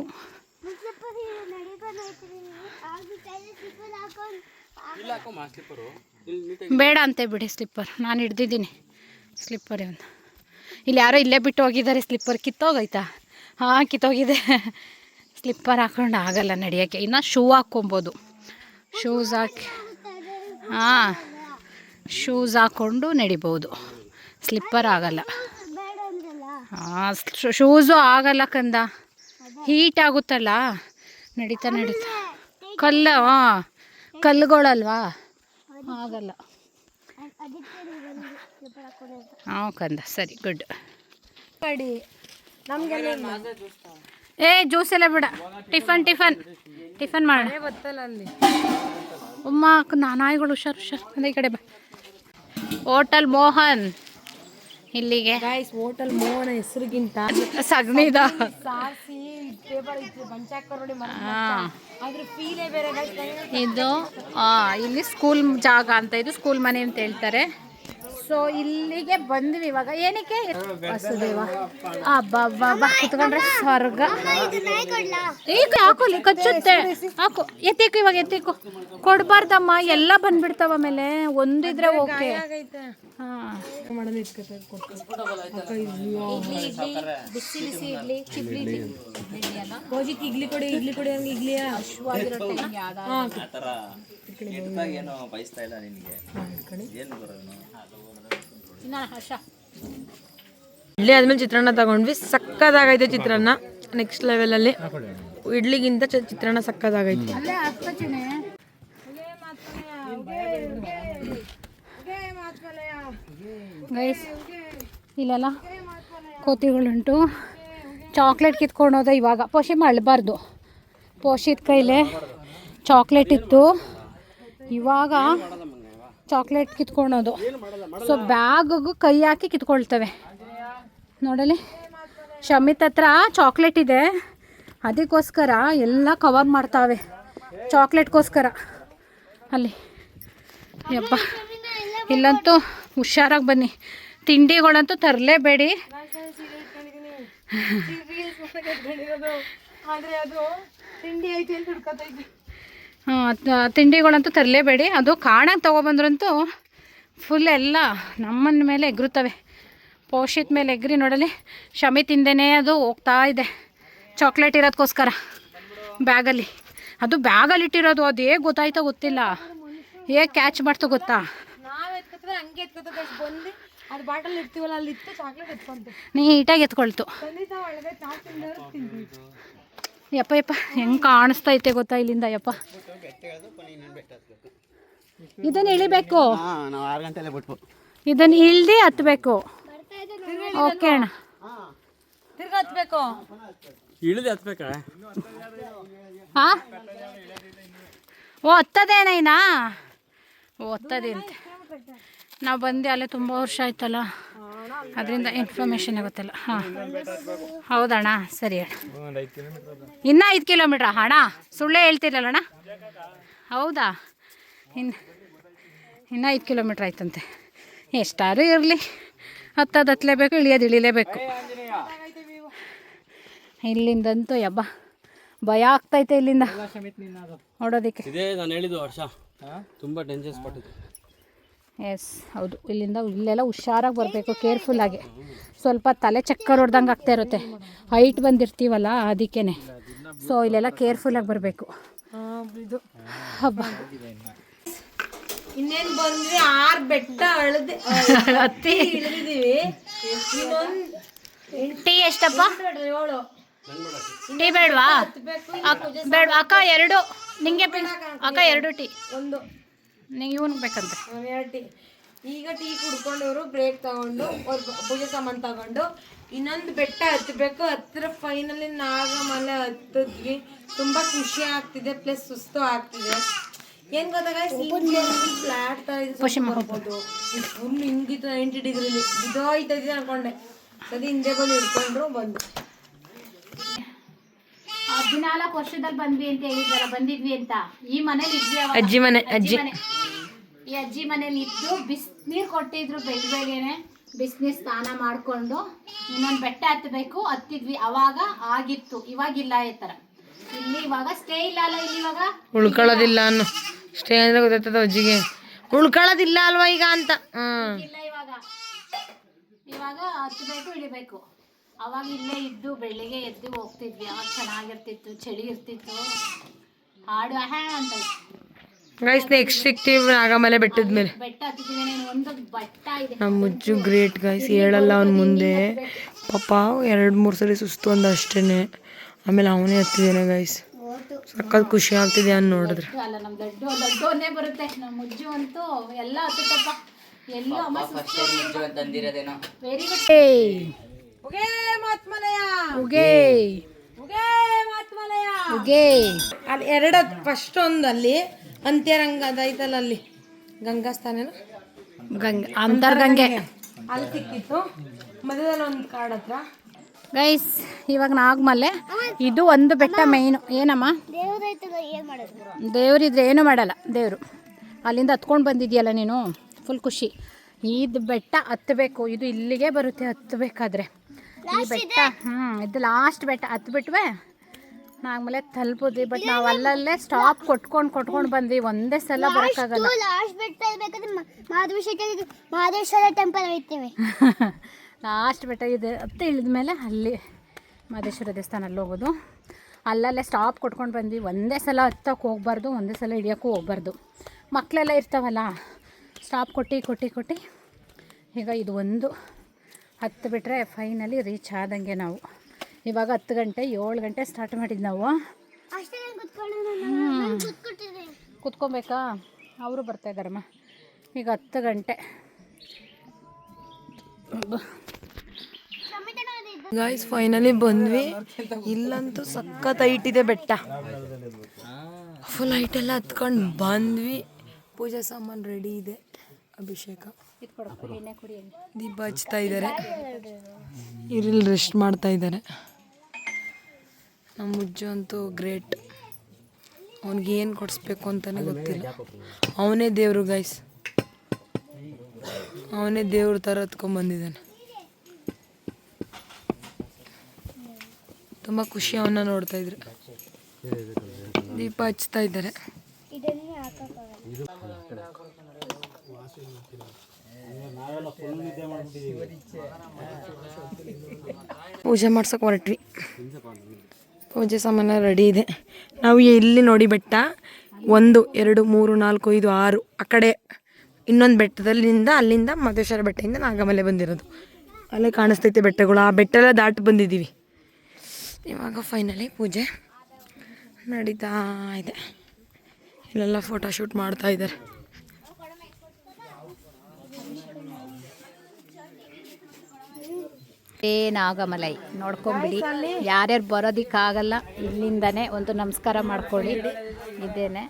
ಬೇಡ ಅಂತೆ ಬಿಡಿ ಸ್ಲಿಪ್ಪರ್. ನಾನು ಹಿಡ್ದಿದ್ದೀನಿ ಸ್ಲಿಪ್ಪರ್. ಇವನು ಇಲ್ಲಿ ಯಾರೋ ಇಲ್ಲೇ ಬಿಟ್ಟು ಹೋಗಿದ್ದಾರೆ. ಸ್ಲಿಪ್ಪರ್ ಕಿತ್ತೋಗೈತಾ? ಹಾಂ, ಕಿತ್ತೋಗಿದೆ. ಸ್ಲಿಪ್ಪರ್ ಹಾಕೊಂಡು ಆಗಲ್ಲ ನಡೆಯೋಕ್ಕೆ. ಇನ್ನು ಶೂ ಹಾಕ್ಕೊಬೋದು. ಶೂಸ್ ಹಾಕಿ ಶೂಸ್ ಹಾಕ್ಕೊಂಡು ನಡಿಬೋದು. ಸ್ಲಿಪ್ಪರ್ ಆಗಲ್ಲ. ಹಾಂ, ಶೂಸು ಆಗಲ್ಲ ಕಂದ, ಹೀಟ್ ಆಗುತ್ತಲ್ಲ. ನಡೀತಾ ಕಲ್ಲುಗಳಲ್ವಾ, ಆಗಲ್ಲ. ಹಾಂ ಕಂದ, ಸರಿ, ಗುಡ್. ಜ್ಯೂಸ್ ಎಲ್ಲ ಬಿಡ. ಟಿಫನ್ ಮಾಡ. ಅಮ್ಮ ನಾಯಿಗಳು ಹುಷಾರು ಅಂದ್ರೆ ಈ ಕಡೆ ಬಾ. ಹೋಟೆಲ್ ಮೋಹನ್. ಇಲ್ಲಿಗೆ ಹೋಟೆಲ್ ಮೋಹನ ಹೆಸರಿಗಿಂತ ಸಗಣಿದ ಇದು ಇಲ್ಲಿ ಸ್ಕೂಲ್ ಜಾಗ ಅಂತ. ಇದು ಸ್ಕೂಲ್ ಮನೆ ಅಂತ ಹೇಳ್ತಾರೆ. ಸೊ ಇಲ್ಲಿಗೆ ಬಂದ್ವಿ ಇವಾಗ. ಏನಕ್ಕೆ? ವಸುದೇವ. ಅಬ್ಬಬ್ಬ, ಕುತ್ಕೊಂಡ್ರೆ ಸ್ವರ್ಗ. ಈಗ ಹಾಕೋಲಿ, ಕಚ್ಚುತ್ತೆ. ಹಾಕು, ಎತ್ತಿಕು ಇವಾಗ, ಎತ್ತಿಕು. ಕೊಡ್ಬಾರ್ದಮ್ಮ, ಎಲ್ಲ ಬಂದ್ಬಿಡ್ತಾವ ಮೇಲೆ. ಒಂದಿದ್ರೆ ಓಕೆ. ಹಾಂ, ಇಡ್ಲಿ ಕೊಡಿ, ಇಡ್ಲಿ ಕೊಡಿ. ಹಂಗೆ ಇಡ್ಲಿಯಾ? ಇಡ್ಲಿ ಆದ್ಮೇಲೆ ಚಿತ್ರಾನ್ನ ತಗೊಂಡ್ವಿ. ಸಕ್ಕದಾಗೈತೆ ಚಿತ್ರಾನ್ನ, ನೆಕ್ಸ್ಟ್ ಲೆವೆಲಲ್ಲಿ. ಇಡ್ಲಿಗಿಂತ ಚಿತ್ರಾನ್ನ ಸಕ್ಕದಾಗೈತೆ. ಗೈಸ್, ಇಲ್ಲೆಲ್ಲ ಕೋತಿಗಳುಂಟು. ಚಾಕ್ಲೇಟ್ ಕಿತ್ಕೊಂಡೋದ ಇವಾಗ. ಪೋಷಿ ಮಾಡಬಾರ್ದು. ಪೋಷಿದ ಕೈಲೇ ಚಾಕ್ಲೇಟ್ ಇತ್ತು, ಇವಾಗ ಚಾಕ್ಲೇಟ್ ಕಿತ್ಕೊಳೋದು. ಸೊ ಬ್ಯಾಗಿಗೂ ಕೈ ಹಾಕಿ ಕಿತ್ಕೊಳ್ತವೆ. ನೋಡಲಿ, ಶಮಿತ್ ಹತ್ರ ಚಾಕ್ಲೇಟ್ ಇದೆ, ಅದಕ್ಕೋಸ್ಕರ ಎಲ್ಲ ಕವರ್ ಮಾಡ್ತಾವೆ ಚಾಕ್ಲೇಟ್ಗೋಸ್ಕರ. ಅಲ್ಲಿ ಯಪ್ಪ, ಇಲ್ಲಂತೂ ಹುಷಾರಾಗಿ ಬನ್ನಿ. ತಿಂಡಿಗಳಂತೂ ತರಲೇಬೇಡಿ. ತಿಂಡಿಗಳಂತೂ ತರಲೇಬೇಡಿ. ಅದು ಕಾಣಕ್ಕೆ ತೊಗೊಬಂದ್ರಂತೂ ಫುಲ್ ಎಲ್ಲ ನಮ್ಮನ ಮೇಲೆ ಎಗರುತ್ತವೆ. ಪೋಷಿತ್ ಮೇಲೆ ಎಗ್ರಿ. ನೋಡಲಿ, ಶಮಿತಿಂದೇನೆ ಅದು ಹೋಗ್ತಾ ಇದೆ ಚಾಕ್ಲೇಟ್ ಇರೋದಕ್ಕೋಸ್ಕರ ಬ್ಯಾಗಲ್ಲಿ. ಅದು ಬ್ಯಾಗಲ್ಲಿ ಇಟ್ಟಿರೋದು. ಅದು ಹೇಗೆ ಗೊತ್ತಾಯ್ತೋ ಗೊತ್ತಿಲ್ಲ, ಹೇಗೆ ಕ್ಯಾಚ್ ಮಾಡ್ತೋ ಗೊತ್ತಾ? ನೀಟಾಗಿ ಎತ್ಕೊಳ್ತು. ಯಪ್ಪ ಯಪ್ಪ, ಹೆಂಗೆ ಕಾಣಿಸ್ತೈತೆ ಗೊತ್ತಾ ಇಲ್ಲಿಂದ? ಯಪ್ಪ, ಇದನ್ನು ಇಳಿಬೇಕು, ಇದನ್ನು ಇಳ್ದು ಹತ್ಬೇಕು. ಓಕೆ ಅಣ್ಣ, ಹಾಂ. ಓ, ಹತ್ತದೇನ ಇನ್ನ? ಓ, ಹತ್ತದೇ ಅಂತೆ. ನಾವು ಬಂದು ಅಲ್ಲೇ ತುಂಬ ವರ್ಷ ಆಯ್ತಲ್ಲ, ಅದರಿಂದ ಇನ್ಫಾರ್ಮೇಷನ್ ಗೊತ್ತಿಲ್ಲ. ಹಾಂ, ಹೌದಣ್ಣ, ಸರಿ ಅಣ್ಣ. ಇನ್ನೂ 5 ಕಿಲೋಮೀಟ್ರಾ ಅಣ್ಣ? ಸುಳ್ಳೇ ಹೇಳ್ತಿರಲ್ಲ ಅಣ್ಣ? ಹೌದಾ? ಇನ್ನೂ 5 ಕಿಲೋಮೀಟ್ರ್ ಆಯ್ತಂತೆ. ಎಷ್ಟಾದ್ರೂ ಇರಲಿ, ಹತ್ತಲೇಬೇಕು, ಇಳಿಲೇಬೇಕು. ಇಲ್ಲಿಂದಂತೂ ಯಬ್ಬ ಭಯ ಆಗ್ತೈತೆ ಇಲ್ಲಿಂದ ನೋಡೋದಕ್ಕೆ. ಎಸ್, ಹೌದು. ಇಲ್ಲೆಲ್ಲ ಹುಷಾರಾಗಿ ಬರಬೇಕು, ಕೇರ್ಫುಲ್ಲಾಗಿ. ಸ್ವಲ್ಪ ತಲೆ ಚಕ್ಕರ್ ಹೊಡ್ದಂಗೆ ಆಗ್ತಾ ಇರುತ್ತೆ, ಹೈಟ್ ಬಂದಿರ್ತೀವಲ್ಲ ಅದಕ್ಕೇ. ಸೊ ಇಲ್ಲೆಲ್ಲ ಕೇರ್ಫುಲ್ಲಾಗಿ ಬರಬೇಕು. ಹಬ್ಬ, ಇನ್ನೇನು ಬಂದ್ವಿ 6 ಬೆಟ್ಟ ಹತ್ತಿ ಇಳಿದಿದ್ದೀವಿ. ಟೀ ಎಷ್ಟಪ್ಪ? 7. ಟೀ ಬೇಡವಾ? ಬೇಡ ಅಕ್ಕ, 2 ನಿಂಗೆ ಅಕ್ಕ, 2 ಟೀ. 1 ನಿಂಗೆ ಇವನಿಗೆ ಬೇಕಂತೆ. 2 ಟೀ. ಈಗ ಟೀ ಕುಡ್ಕೊಂಡವರು ಬ್ರೇಕ್ ತಗೊಂಡು ಪೂಜೆ ಸಾಮಾನು ತಗೊಂಡು ಇನ್ನೊಂದು ಬೆಟ್ಟ ಹತ್ತಬೇಕು. ಹತ್ತಿರ ಫೈನಲಿ ನಾಗಮಲೆ ಹತ್ತಿದ್ವಿ. ತುಂಬ ಖುಷಿ ಆಗ್ತಿದೆ, ಪ್ಲಸ್ ಸುಸ್ತು ಆಗ್ತಿದೆ. ಏನ್ ಗೊತ್ತಾ ಗೈಸ್, ಫ್ಲಾಟ್ ತರ ಇದು ಬರ್ಬೋದು. ಫುಲ್ ಹಿಂಗಿತ್ತು 90 ಡಿಗ್ರಿಲಿ ಬಿದ್ದೋಯ್ತೈತಿ ಅನ್ಕೊಂಡೆ. ಸರಿ ಹಿಂದೆ ಬಂದು ಹಿಡ್ಕೊಂಡ್ರು ಬಂದು. 14 ವರ್ಷದಲ್ಲಿ ಬಂದ್ವಿ ಅಂತ ಹೇಳಿದ್ವಲ್ಲ, ಬಂದಿದ್ವಿ ಅಂತ. ಈ ಮನೇಲಿ ಇದ್ವಿ ಅವಾಗ. ಅಜ್ಜಿ ಮನೆ ಈ ಅಜ್ಜಿ ಮನೇಲಿ ಇದ್ದು ಬಿಸಿನೀರು ಕೊಟ್ಟಿದ್ರು. ಬೆಳಗ್ಗೆನೆ ಬಿಸಿನೀರು ಸ್ನಾನ ಮಾಡ್ಕೊಂಡು ಇನ್ನೊಂದು ಬೆಟ್ಟ ಹತ್ತಿದ್ವಿ. ಅವಾಗ ಆಗಿತ್ತು, ಇವಾಗಿಲ್ಲ ಈ ತರ. ಇಲ್ಲಿ ಇವಾಗ ಸ್ಟೇ ಇಲ್ಲ ಅಲ್ಲ, ಇಲ್ಲಿ ಇವಾಗ ಉಳ್ಕೊಳ್ಳೋದಿಲ್ಲ ಅನ್ನೋ ಸ್ಟೇ ಅಂದ್ರೆ ಗೊತ್ತಾಯ್ತದ ಅಜ್ಜಿಗೆ. ಉಳ್ಕೊಳ್ಳೋದಿಲ್ಲ ಅಲ್ವಾ ಈಗ ಅಂತ. ಇಲ್ಲ ಇವಾಗ ಹತ್ತಬೇಕು, ಇಳಿಬೇಕು. ಅವಾಗ ಇಲ್ಲೇ ಇದ್ದು ಬೆಳಿಗ್ಗೆ ಎದ್ದು ಹೋಗ್ತಿದ್ವಿ. ಅವಾಗ ಚೆನ್ನಾಗಿರ್ತಿತ್ತು, ಚಳಿ ಇರ್ತಿತ್ತು, ಹಾಡು ಅಂತ ಗೈಸ್ ನೆಕ್ಸ್ಟ್ ಸಿಗ್ತೀವಿ ನಾಗಮಲೆ ಬೆಟ್ಟದ ಮೇಲೆ. ಬೆಟ್ಟ ಹತ್ತಿದ್ದೀವಿ. ಒಂದು ಬೆಟ್ಟ ಇದೆ. ನಮ್ಮ ಮುಜ್ಜು ಗ್ರೇಟ್ ಗೈಸ್, ಹೇಳಲ್ಲ ಅವ್ನ ಮುಂದೆ. ಪಾಪ 2-3 ಸರಿ ಸುಸ್ತು ಅಂದ ಅಷ್ಟೇನೆ. ಆಮೇಲೆ ಅವನೇ ಹತ್ತಿದ್ದೇನೆ ಗೈಸ್. ಸಕ್ಕತ್ ಖುಷಿ ಆಗ್ತಿದೆ ಅನ್ ನೋಡಿದ್ರೆ. ಅಲ್ಲ ನಮ್ಮ ದೊಡ್ಡವನ್ನೇ ಬರುತ್ತೆ. ನಮ್ಮ ಮುಜ್ಜು ಅಂತೂ ಎಲ್ಲ ಹತ್ತಪ್ಪ. ಎಲ್ಲೋ ಅಮ್ಮ ವೆರಿ ಗುಡ್. ಅಲ್ಲಿ 2 ಫಸ್ಟ್ ಒಂದಲ್ಲಿ ಅಂತ್ಯರಂಗ ಅದೈತಲ್ಲ, ಅಲ್ಲಿ ಗಂಗಾಸ್ಥಾನೇನು ಅಂತರ್ಗಂಗೆ ಅಲ್ಲಿ ಸಿಕ್ಕಿತ್ತು. ಮಧ್ಯದಲ್ಲಿ ಒಂದು ಕಾಡ್ ಹತ್ರ ಗೈಸ್. ಇವಾಗ ನಾಗಮಲೆ ಇದು ಒಂದು ಬೆಟ್ಟ ಮೇಯ್ನು. ಏನಮ್ಮ ದೇವ್ರಿದ್ರೆ ಏನು ಮಾಡಲ್ಲ ದೇವರು. ಅಲ್ಲಿಂದ ಹತ್ಕೊಂಡು ಬಂದಿದ್ಯಲ್ಲ ನೀನು, ಫುಲ್ ಖುಷಿ. ಇದು ಬೆಟ್ಟ ಹತ್ತಬೇಕು, ಇದು ಇಲ್ಲಿಗೆ ಬರುತ್ತೆ ಹತ್ತಬೇಕಾದ್ರೆ. ಈ ಬೆಟ್ಟ ಇದು ಲಾಸ್ಟ್ ಬೆಟ್ಟ. ಹತ್ಬಿಟ್ವೆ ನಾಗಮಲೆ ತಲುಪುದ್ವಿ. ಬಟ್ ನಾವು ಅಲ್ಲಲ್ಲೇ ಸ್ಟಾಪ್ ಕೊಟ್ಕೊಂಡು ಬಂದ್ವಿ. ಒಂದೇ ಸಲ ಬರೋಕ್ಕಾಗಲ್ಲ. ಮಹದೇಶ್ವರ ಟೆಂಪಲ್ ಹೋಗ್ತೀವಿ. ಲಾಸ್ಟ್ ಬೆಟ್ಟ ಇದೆ. ಹತ್ತು ಇಳಿದ ಮೇಲೆ ಅಲ್ಲಿ ಮಹದೇಶ್ವರ ದೇವಸ್ಥಾನ ಅಲ್ಲಿ ಹೋಗೋದು. ಅಲ್ಲಲ್ಲೇ ಸ್ಟಾಪ್ ಕೊಟ್ಕೊಂಡು ಬಂದ್ವಿ. ಒಂದೇ ಸಲ ಹತ್ತಕ್ಕೆ ಹೋಗ್ಬಾರ್ದು, ಒಂದೇ ಸಲ ಹಿಡಿಯೋಕ್ಕೂ ಹೋಗ್ಬಾರ್ದು. ಮಕ್ಕಳೆಲ್ಲ ಇರ್ತಾವಲ್ಲ, ಸ್ಟಾಪ್ ಕೊಟ್ಟು ಈಗ ಇದು ಒಂದು ಹತ್ತು ಬಿಟ್ಟರೆ ಫೈನಲಿ ರೀಚ್ ಆದಂಗೆ ನಾವು. ಇವಾಗ 10 ಗಂಟೆ 7 ಗಂಟೆ ಸ್ಟಾರ್ಟ್ ಮಾಡಿದ್ದು ನಾವು. ಕುತ್ಕೊಬೇಕಾ? ಅವರು ಬರ್ತಾಯಿದ್ದಾರಮ್ಮ. ಈಗ 10 ಗಂಟೆ. ಗಾಯ್ಸ್ ಫೈನಲಿ ಬಂದ್ವಿ. ಇಲ್ಲಂತೂ ಸಖತ್ ಹೈಟ್ ಇದೆ ಬೆಟ್ಟ. ಫುಲ್ ಹೈಟ್ ಎಲ್ಲ ಹತ್ಕೊಂಡು ಬಂದ್ವಿ. ಪೂಜಾ ಸಾಮಾನು ರೆಡಿ ಇದೆ. ಅಭಿಷೇಕ, ದೀಪ ಹಚ್ತಾ ಇದ್ದಾರೆ. ಇರಲ್ಲಿ ರೆಸ್ಟ್ ಮಾಡ್ತಾ ಇದ್ದಾರೆ. ನಮ್ಮ ಮುಜ್ಜು ಅಂತೂ ಗ್ರೇಟ್. ಅವ್ನಿಗೇನು ಕೊಡಿಸ್ಬೇಕು ಅಂತಲೇ ಗೊತ್ತಿಲ್ಲ. ಅವನೇ ದೇವರು ಗೈಸ್, ಅವನೇ ದೇವ್ರ ಥರ ಹತ್ಕೊಂಡ್ಬಂದಿದ್ದಾನೆ. ತುಂಬ ಖುಷಿ ಅವನ್ನ ನೋಡ್ತಾ ಇದ್ರು. ದೀಪ ಹಚ್ತಾ ಇದ್ದಾರೆ. ಪೂಜೆ ಮಾಡ್ಸೋಕೆ ಹೊರಟ್ವಿ. ಪೂಜೆ ಸಾಮಾನು ರೆಡಿ ಇದೆ. ನಾವು ಇಲ್ಲಿ ನೋಡಿ ಬೆಟ್ಟ 1 2 3 4 5 6 ಆ ಕಡೆ ಇನ್ನೊಂದು ಬೆಟ್ಟದಲ್ಲಿಂದ ಅಲ್ಲಿಂದ ಮಹದೇಶ್ವರ ಬೆಟ್ಟದಿಂದ ನಾಗಮಲೆ ಬಂದಿರೋದು. ಅಲ್ಲೇ ಕಾಣಿಸ್ತೈತೆ ಬೆಟ್ಟಗಳು. ಆ ಬೆಟ್ಟ ಎಲ್ಲ ದಾಟಿ ಬಂದಿದ್ದೀವಿ. ಇವಾಗ ಫೈನಲಿ ಪೂಜೆ ನಡೀತಾ ಇದೆ. ಇಲ್ಲೆಲ್ಲ ಫೋಟೋಶೂಟ್ ಮಾಡ್ತಾ ಇದ್ದಾರೆ. ನಾಗಮಲೈ ನೋಡ್ಕೊಂಬಿಡಿ. ಯಾರ್ಯಾರು ಬರೋದಕ್ಕಾಗಲ್ಲ ಇಲ್ಲಿಂದನೇ ಒಂದು ನಮಸ್ಕಾರ ಮಾಡ್ಕೊಳ್ಳಿ. ಇದೇನೆ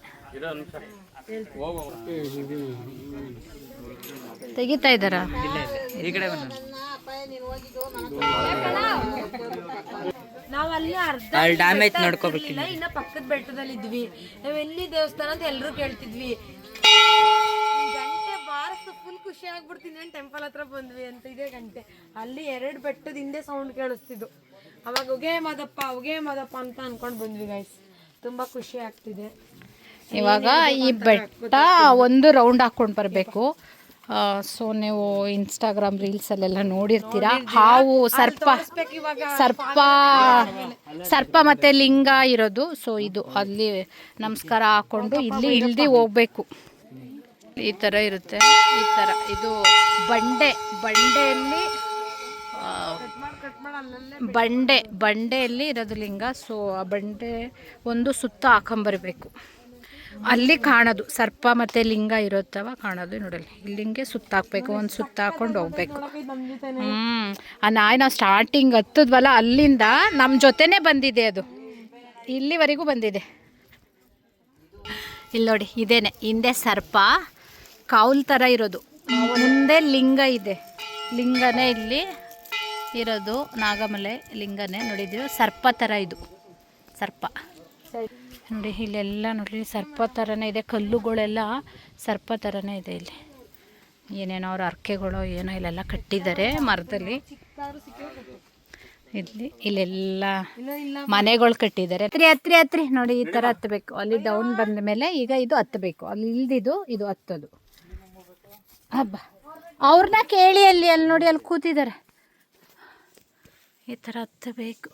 ತೆಗಿತಾ ಇದ್ದಾರ. ನಾವು ಅಲ್ಲಿ ನೋಡ್ಕೋಬೇಕಿಲ್ಲ. ಇನ್ನ ಪಕ್ಕದ ಬೆಟ್ಟದಲ್ಲಿ ಇದ್ವಿ. ನಾವ್ ಎಲ್ಲಿ ದೇವಸ್ಥಾನ ಅಂತ ಎಲ್ಲರೂ ಕೇಳ್ತಿದ್ವಿ. ಗಂಟೆ ಬಾರಿಸ್ತು, ಫುಲ್ ಖುಷಿ ಆಗ್ಬಿಡ್ತೀನಿ. ಟೆಂಪಲ್ ಹತ್ರ ಬಂದ್ವಿ ಅಂತ. ಇದೇ ಗಂಟೆ ಅಲ್ಲಿ 2 ಬೆಟ್ಟದ ಹಿಂದೆ ಸೌಂಡ್ ಕೇಳಿಸ್ತಿದ್ದು. ಅವಾಗ ಉಗೆ ಮಾದಪ್ಪ ಅಂತ ಅನ್ಕೊಂಡು ಬಂದ್ವಿ ಗೈಸ್. ತುಂಬಾ ಖುಷಿ ಆಗ್ತಿದೆ. ಇವಾಗ ಈ ಬೆಟ್ಟ ಒಂದು ರೌಂಡ್ ಹಾಕೊಂಡು ಬರಬೇಕು. ಸೊ ನೀವು ಇನ್ಸ್ಟಾಗ್ರಾಮ್ ರೀಲ್ಸಲ್ಲೆಲ್ಲ ನೋಡಿರ್ತೀರ. ಹಾವು, ಸರ್ಪ ಮತ್ತೆ ಲಿಂಗ ಇರೋದು. ಸೊ ಇದು ಅಲ್ಲಿ ನಮಸ್ಕಾರ ಹಾಕೊಂಡು ಇಲ್ಲಿ ಇಳ್ದು ಹೋಗ್ಬೇಕು. ಈ ಥರ ಇರುತ್ತೆ. ಈ ಥರ ಇದು ಬಂಡೆಯಲ್ಲಿ ಇರೋದು ಲಿಂಗ. ಸೊ ಆ ಬಂಡೆ ಒಂದು ಸುತ್ತ ಹಾಕೊಂಬರ್ಬೇಕು. ಅಲ್ಲಿ ಕಾಣೋದು ಸರ್ಪ ಮತ್ತು ಲಿಂಗ ಇರುತ್ತವ ಕಾಣೋದು. ನೋಡಲಿ ಇಲ್ಲಿಂಗೆ ಸುತ್ತ ಹಾಕ್ಬೇಕು. ಒಂದು ಸುತ್ತ ಹಾಕೊಂಡು ಹೋಗ್ಬೇಕು. ಆ ನಾಯಿ ನಾವು ಸ್ಟಾರ್ಟಿಂಗ್ ಹತ್ತದ್ವಲ್ಲ, ಅಲ್ಲಿಂದ ನಮ್ಮ ಜೊತೆನೇ ಬಂದಿದೆ. ಅದು ಇಲ್ಲಿವರೆಗೂ ಬಂದಿದೆ. ಇಲ್ಲಿ ನೋಡಿ ಇದೇನೆ ಹಿಂದೆ ಸರ್ಪ ಕೌಲ್ ಥರ ಇರೋದು, ಮುಂದೆ ಲಿಂಗ ಇದೆ. ಲಿಂಗನೇ ಇಲ್ಲಿ ಇರೋದು, ನಾಗಮಲೆ ಲಿಂಗನೇ ನೋಡಿದ್ದೀವಿ. ಸರ್ಪ ಥರ ಇದು ಸರ್ಪ ನೋಡಿ. ಇಲ್ಲೆಲ್ಲ ನೋಡಿ ಸರ್ಪ ಥರನೇ ಇದೆ, ಕಲ್ಲುಗಳೆಲ್ಲ ಸರ್ಪ ಥರನೇ ಇದೆ. ಇಲ್ಲಿ ಏನೇನೋ ಅವ್ರ ಅರ್ಕೆಗಳು ಏನೋ ಇಲ್ಲೆಲ್ಲ ಕಟ್ಟಿದ್ದಾರೆ ಮರದಲ್ಲಿ. ಇಲ್ಲೆಲ್ಲ ಮನೆಗಳು ಕಟ್ಟಿದ್ದಾರೆ. ಹತ್ರಿ ನೋಡಿ, ಈ ಥರ ಹತ್ತಬೇಕು. ಅಲ್ಲಿ ಡೌನ್ ಬಂದ ಮೇಲೆ ಈಗ ಇದು ಹತ್ತಬೇಕು. ಅಲ್ಲಿ ಇಲ್ದಿದ್ದು ಇದು ಹತ್ತೋದು. ಹಬ್ಬ ಅವ್ರನ್ನ ಕೇಳಿ, ಅಲ್ಲಿ ನೋಡಿ ಅಲ್ಲಿ ಕೂತಿದ್ದಾರೆ. ಈ ಥರ ಹತ್ತಬೇಕು.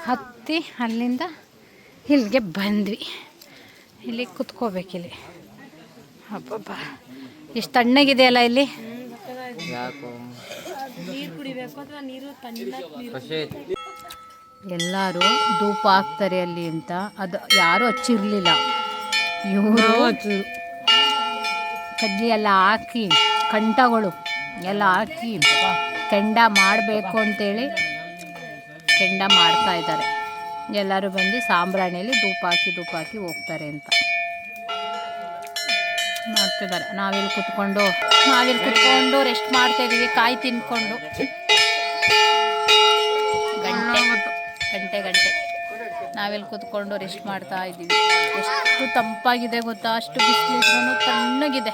ಹತ್ತಿ ಅಲ್ಲಿಂದ ಇಲ್ಲಿಗೆ ಬಂದ್ವಿ. ಇಲ್ಲಿ ಕುತ್ಕೋಬೇಕಿಲ್ಲಿ. ಹಬ್ಬಬ್ಬ ಎಷ್ಟು ತಣ್ಣಗಿದೆಯಲ್ಲ ಇಲ್ಲಿ. ಎಲ್ಲರೂ ಧೂಪ ಹಾಕ್ತಾರೆ ಅಲ್ಲಿ ಅಂತ, ಅದು ಯಾರೂ ಹಚ್ಚಿರಲಿಲ್ಲ. ಇವರು ಕಡ್ಡಿ ಎಲ್ಲ ಹಾಕಿ, ಕಂಠಗಳು ಎಲ್ಲ ಹಾಕಿ ಕೆಂಡ ಮಾಡಬೇಕು ಅಂತೇಳಿ ಕೆಂಡ ಮಾಡ್ತಾ ಇದ್ದಾರೆ. ಎಲ್ಲರೂ ಬಂದು ಸಾಂಬ್ರಾಣಿಯಲ್ಲಿ ಧೂಪ ಹಾಕಿ ಹೋಗ್ತಾರೆ ಅಂತ ಮಾಡ್ತಿದ್ದಾರೆ. ನಾವಿಲ್ಲಿ ಕುತ್ಕೊಂಡು ರೆಸ್ಟ್ ಮಾಡ್ತಾ ಇದೀವಿ, ಕಾಯಿ ತಿನ್ಕೊಂಡು. ಗಂಟೆ ನಾವಿಲ್ಲಿ ಕುತ್ಕೊಂಡು ರೆಸ್ಟ್ ಮಾಡ್ತಾ ಇದ್ದೀವಿ. ಎಷ್ಟು ತಂಪಾಗಿದೆ ಗೊತ್ತಾ, ಅಷ್ಟು ಬಿಸಿಲಿದ್ರೂ ತಣ್ಣಗಿದೆ,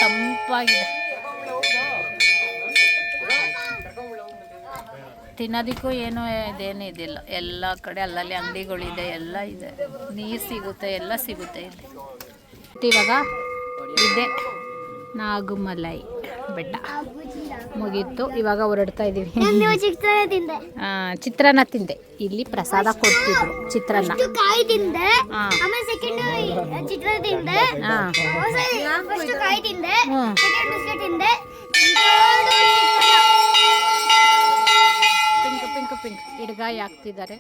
ತಂಪಾಗಿದೆ. ತಿನ್ನೋದಕ್ಕೂ ಏನೂ ಇದೇನು ಇದಿಲ್ಲ. ಎಲ್ಲ ಕಡೆ ಅಲ್ಲಲ್ಲಿ ಅಂಗಡಿಗಳಿದೆ, ಎಲ್ಲ ಇದೆ, ನೀರು ಸಿಗುತ್ತೆ, ಎಲ್ಲ ಸಿಗುತ್ತೆ ಇಲ್ಲಿ. ಇವಾಗ ಇದೆ ನಾಗಮಲೈ ಬೆಟ್ಟ ಮುಗೀತು. ಇವಾಗ ಹೊರಡ್ತಾ ಇದ್ದೀವಿ. ಚಿತ್ರಾನ್ನ ತಿಂದೆ. ಇಲ್ಲಿ ಪ್ರಸಾದ ಕೊಡ್ತಿದ್ರು, ಚಿತ್ರಾನ್ನ. ಪಿಂಕ್ ಹಿಡ್ಗಾಯಿ ಹಾಕ್ತಿದ್ದಾರೆ.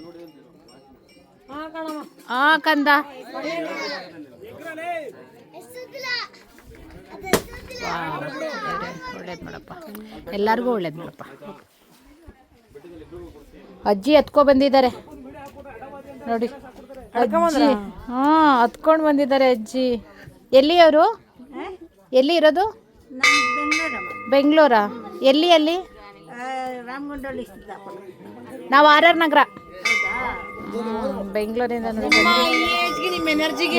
ಕಂದ ಒಳ್ಳೇದು ಮಾಡಪ್ಪ, ಎಲ್ಲರಿಗೂ ಒಳ್ಳೇದು ಮಾಡಪ್ಪ. ಅಜ್ಜಿ ಹತ್ಕೊ ಬಂದಿದ್ದಾರೆ ನೋಡಿ. ಅಜ್ಜಿ ಹತ್ಕೊಂಡು ಬಂದಿದ್ದಾರೆ ಅಜ್ಜಿ. ಎಲ್ಲಿ ಅವರು? ಎಲ್ಲಿ ಇರೋದು? ಬೆಂಗಳೂರಾ? ಎಲ್ಲಿ? ನಾವು RR ನಗರ, ಬೆಂಗಳೂರಿಂದ.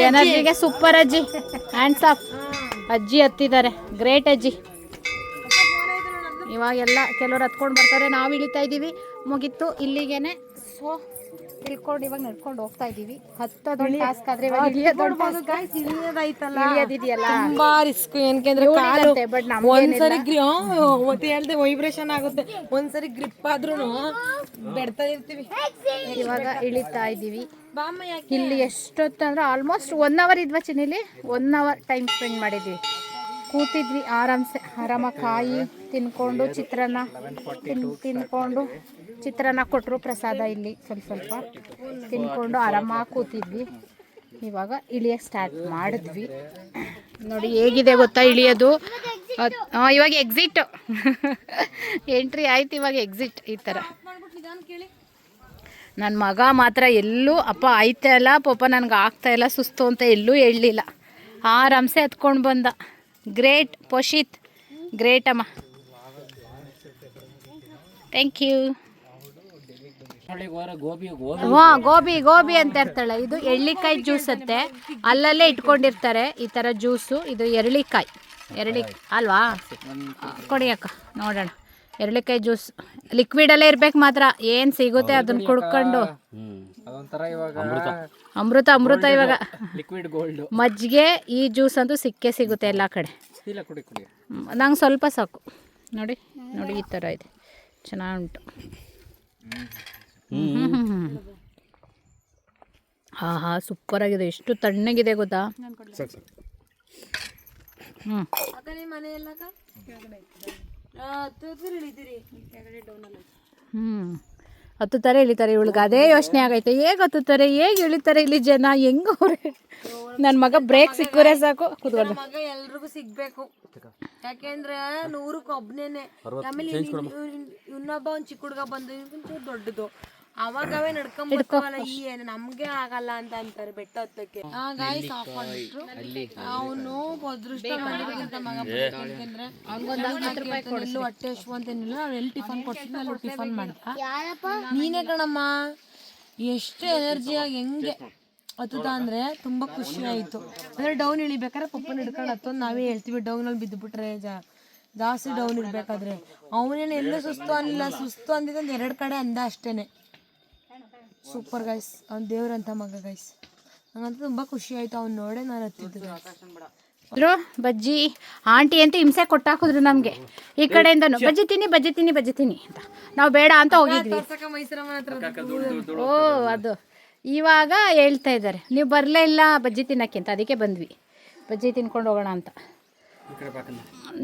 ಎನರ್ಜಿಗೆ ಸೂಪರ್ ಅಜ್ಜಿ, ಹ್ಯಾಂಡ್ಸ್ ಆಫ್. ಅಜ್ಜಿ ಹತ್ತಿದ್ದಾರೆ, ಗ್ರೇಟ್ ಅಜ್ಜಿ. ಇವಾಗೆಲ್ಲ ಕೆಲವ್ರು ಹತ್ಕೊಂಡು ಬರ್ತಾರೆ, ನಾವು ಇಳಿತಾ ಇದ್ದೀವಿ. ಮುಗೀತು ಇಲ್ಲಿಗೇನೆ. ಸೊ ತಿಳ್ಕೊಂಡು ಇವಾಗ ನಡ್ಕೊಂಡು ಹೋಗ್ತಾ ಇದ್ದೀವಿ. ಹತ್ತೋದೊಂದು ಟಾಸ್ಕ್ ಆದ್ರೆ ಇಳಿಯೋದಿದೆಯಲ್ಲ ತುಂಬಾ ರಿಸ್ಕ್. ಏನಕ್ಕೆ ಬಟ್ ಒಂದ್ಸರಿ ಹೇಳ್ದೆ ವೈಬ್ರೇಷನ್ ಆಗುತ್ತೆ, ಒಂದ್ಸರಿ ಗ್ರಿಪ್ ಆದ್ರೂ ಬೆಡ್ತಾ ಇರ್ತೀವಿ. ಇವಾಗ ಇಳಿತಾ ಇದ್ದೀವಿ. ಇಲ್ಲಿ ಎಷ್ಟೊತ್ತಂದ್ರೆ ಆಲ್ಮೋಸ್ಟ್ 1 hour ಇದ್ವಾ ಚಿನ್ನಿಲಿ. 1 hour ಟೈಮ್ ಸ್ಪೆಂಡ್ ಮಾಡಿದ್ವಿ, ಕೂತಿದ್ವಿ ಆರಾಮಾಗಿ ಕಾಯಿ ತಿನ್ಕೊಂಡು ಚಿತ್ರಾನ್ನ ತಿನ್ಕೊಂಡು. ಚಿತ್ರಾನ್ನ ಕೊಟ್ಟರು ಪ್ರಸಾದ, ಇಲ್ಲಿ ಸ್ವಲ್ಪ ತಿನ್ಕೊಂಡು ಆರಾಮಾಗಿ ಕೂತಿದ್ವಿ. ಇವಾಗ ಇಳಿಯೋಕ್ಕೆ ಸ್ಟಾರ್ಟ್ ಮಾಡಿದ್ವಿ. ನೋಡಿ ಹೇಗಿದೆ ಗೊತ್ತಾ ಇಳಿಯೋದು. ಇವಾಗ ಎಕ್ಸಿಟ್ ಎಂಟ್ರಿ ಆಯ್ತು, ಇವಾಗ ಎಕ್ಸಿಟ್. ಈ ಥರ ನನ್ನ ಮಗ ಮಾತ್ರ ಎಲ್ಲೂ ಅಪ್ಪ ಆಯ್ತಾ ಇಲ್ಲ ಪಾಪ, ನನಗೆ ಆಗ್ತಾ ಇಲ್ಲ ಸುಸ್ತು ಅಂತ ಎಲ್ಲೂ ಹೇಳಲಿಲ್ಲ. ಆರಾಮ್ಸೆ ಹತ್ಕೊಂಡು ಬಂದ. ಗ್ರೇಟ್ ಪೋಷಿತ್, ಗ್ರೇಟ್ ಅಮ್ಮ, ಥ್ಯಾಂಕ್ ಯು. ಗೋಬಿ ಅಂತ ಇರ್ತಾಳೆ. ಇದು ಎಳ್ಳಿಕಾಯಿ ಜ್ಯೂಸ್ ಅಂತೆ, ಅಲ್ಲಲ್ಲೇ ಇಟ್ಕೊಂಡಿರ್ತಾರೆ ಈ ಥರ ಜ್ಯೂಸು. ಇದು ಎರಳಿಕಾಯಿ ಅಲ್ವಾ? ಕೊಡಿ ಅಕ್ಕ ನೋಡೋಣ. ಎರಳಿಕಾಯಿ ಜ್ಯೂಸ್ ಲಿಕ್ವಿಡಲ್ಲೇ ಇರ್ಬೇಕು ಮಾತ್ರ, ಏನು ಸಿಗುತ್ತೆ ಅದನ್ನ ಕುಡ್ಕೊಂಡು. ಅಮೃತ ಇವಾಗ ಮಜ್ಜಿಗೆ. ಈ ಜ್ಯೂಸ್ ಅಂತೂ ಸಿಗುತ್ತೆ ಎಲ್ಲ ಕಡೆ. ನಂಗೆ ಸ್ವಲ್ಪ ಸಾಕು. ನೋಡಿ ಈ ಥರ ಇದೆ, ಚೆನ್ನಾಗುಂಟು. ಹಾ ಸೂಪರಾಗಿದೆ. ಎಷ್ಟು ತಣ್ಣಗಿದೆ ಗೊತ್ತಾ. ಹತ್ತುತ್ತಾರೆ ಇಳಿತಾರೆ. ಇವಳಿಗೆ ಅದೇ ಯೋಚನೆ ಆಗೈತೆ, ಹೇಗೆ ಹತ್ತುತ್ತಾರೆ, ಹೇಗೆ ಇಳಿತಾರೆ ಇಲ್ಲಿ ಜನ, ಹೆಂಗವ್ರೆ. ನನ್ನ ಮಗ ಬ್ರೇಕ್ ಸಿಕ್ಕರೆ ಸಾಕು ಕೂತ್ಕೊಂಡು. ಮಗ ಎಲ್ರಿಗೂ ಸಿಗ್ಬೇಕು, ಯಾಕೆಂದ್ರೆ 100ಕ್ಕೆ ಒಬ್ನೇನೆ. ಆಮೇಲೆ ಇನ್ನೊಬ್ಬ ಒಂದು ಚಿಕ್ಕ ಹುಡುಗ ಬಂದು ದೊಡ್ಡದು, ಅವಾಗವೇ ನಡ್ಕೊಂಡ್ಬರ್ತಾವಲ್ಲ ಈ ನಮ್ಗೆ ಆಗಲ್ಲ ಅಂತ ಅಂತಾರೆ ಬೆಟ್ಟ ಹತ್ತಕ್ಕೆ. ಗಾಯ್ಸ್ ಆಫ್ ಮಾಡ್ಬಿಟ್ರು. ಅವನು ಅದೃಷ್ಟ ಮಾಡಿರೋದಂತ ಮಗ ಯಾಕಂದ್ರೆ ಎಲ್ಲೂ ಹೊಟ್ಟೆ ಹಶ್ವು ಅಂತೇನಿಲ್ಲ. ಅವ್ನು ಎಲ್ಲಿ ಟಿಫನ್ ಕೊಡ್ತಿದ್ವಿ ಅಲ್ಲಿ ಟಿಫನ್ ಮಾಡ್ತಾ ನೀನೇ ಕಣಮ್ಮ. ಎಷ್ಟು ಎನರ್ಜಿಯಾಗಿ ಹೆಂಗೆ ಹತ್ತುತ್ತಾ ಅಂದರೆ ತುಂಬ ಖುಷಿ ಆಯಿತು. ಅಂದರೆ ಡೌನ್ ಇಳಿಬೇಕಾದ್ರೆ ಪಪ್ಪನ ಹಿಡ್ಕೊಂಡು ಹತ್ತೊಂದು ನಾವೇ ಹೇಳ್ತೀವಿ, ಡೌನಲ್ಲಿ ಬಿದ್ದುಬಿಟ್ರೆ ಜಾಸ್ತಿ ಡೌನ್ ಇರಬೇಕಾದ್ರೆ. ಅವನೇನು ಎಲ್ಲೂ ಸುಸ್ತು ಅನ್ನಿಲ್ಲ, ಸುಸ್ತು ಅಂದಿದ್ದು 2 ಕಡೆ ಅಂದ ಅಷ್ಟೇ. ಸೂಪರ್ ಗೈಸ್, ಅವ್ನು ದೇವ್ರಂತ ಮಗ ಗೈಸ್. ನಂಗಂತೂ ತುಂಬ ಖುಷಿ ಆಯಿತು ಅವ್ನು ನೋಡೇ ನಾನು ಹತ್ತಿದ್ದು. ಬಜ್ಜಿ ಆಂಟಿ ಅಂತ ಹಿಂಸೆ ಕೊಟ್ಟಾಕಿದ್ರು ನಮಗೆ ಈ ಕಡೆಯಿಂದನು. ಬಜ್ಜಿ ತಿನ್ನಿ ಅಂತ ನಾವು ಬೇಡ ಅಂತ ಹೋಗಿದ್ವಿ. ಓ ಅದು ಇವಾಗ ಹೇಳ್ತಾ ಇದ್ದಾರೆ ನೀವು ಬರಲೇ ಇಲ್ಲ ಬಜ್ಜಿ ತಿನ್ನೋಕ್ಕೆ ಅಂತ. ಅದಕ್ಕೆ ಬಂದ್ವಿ ಬಜ್ಜಿ ತಿನ್ಕೊಂಡು ಹೋಗೋಣ ಅಂತ.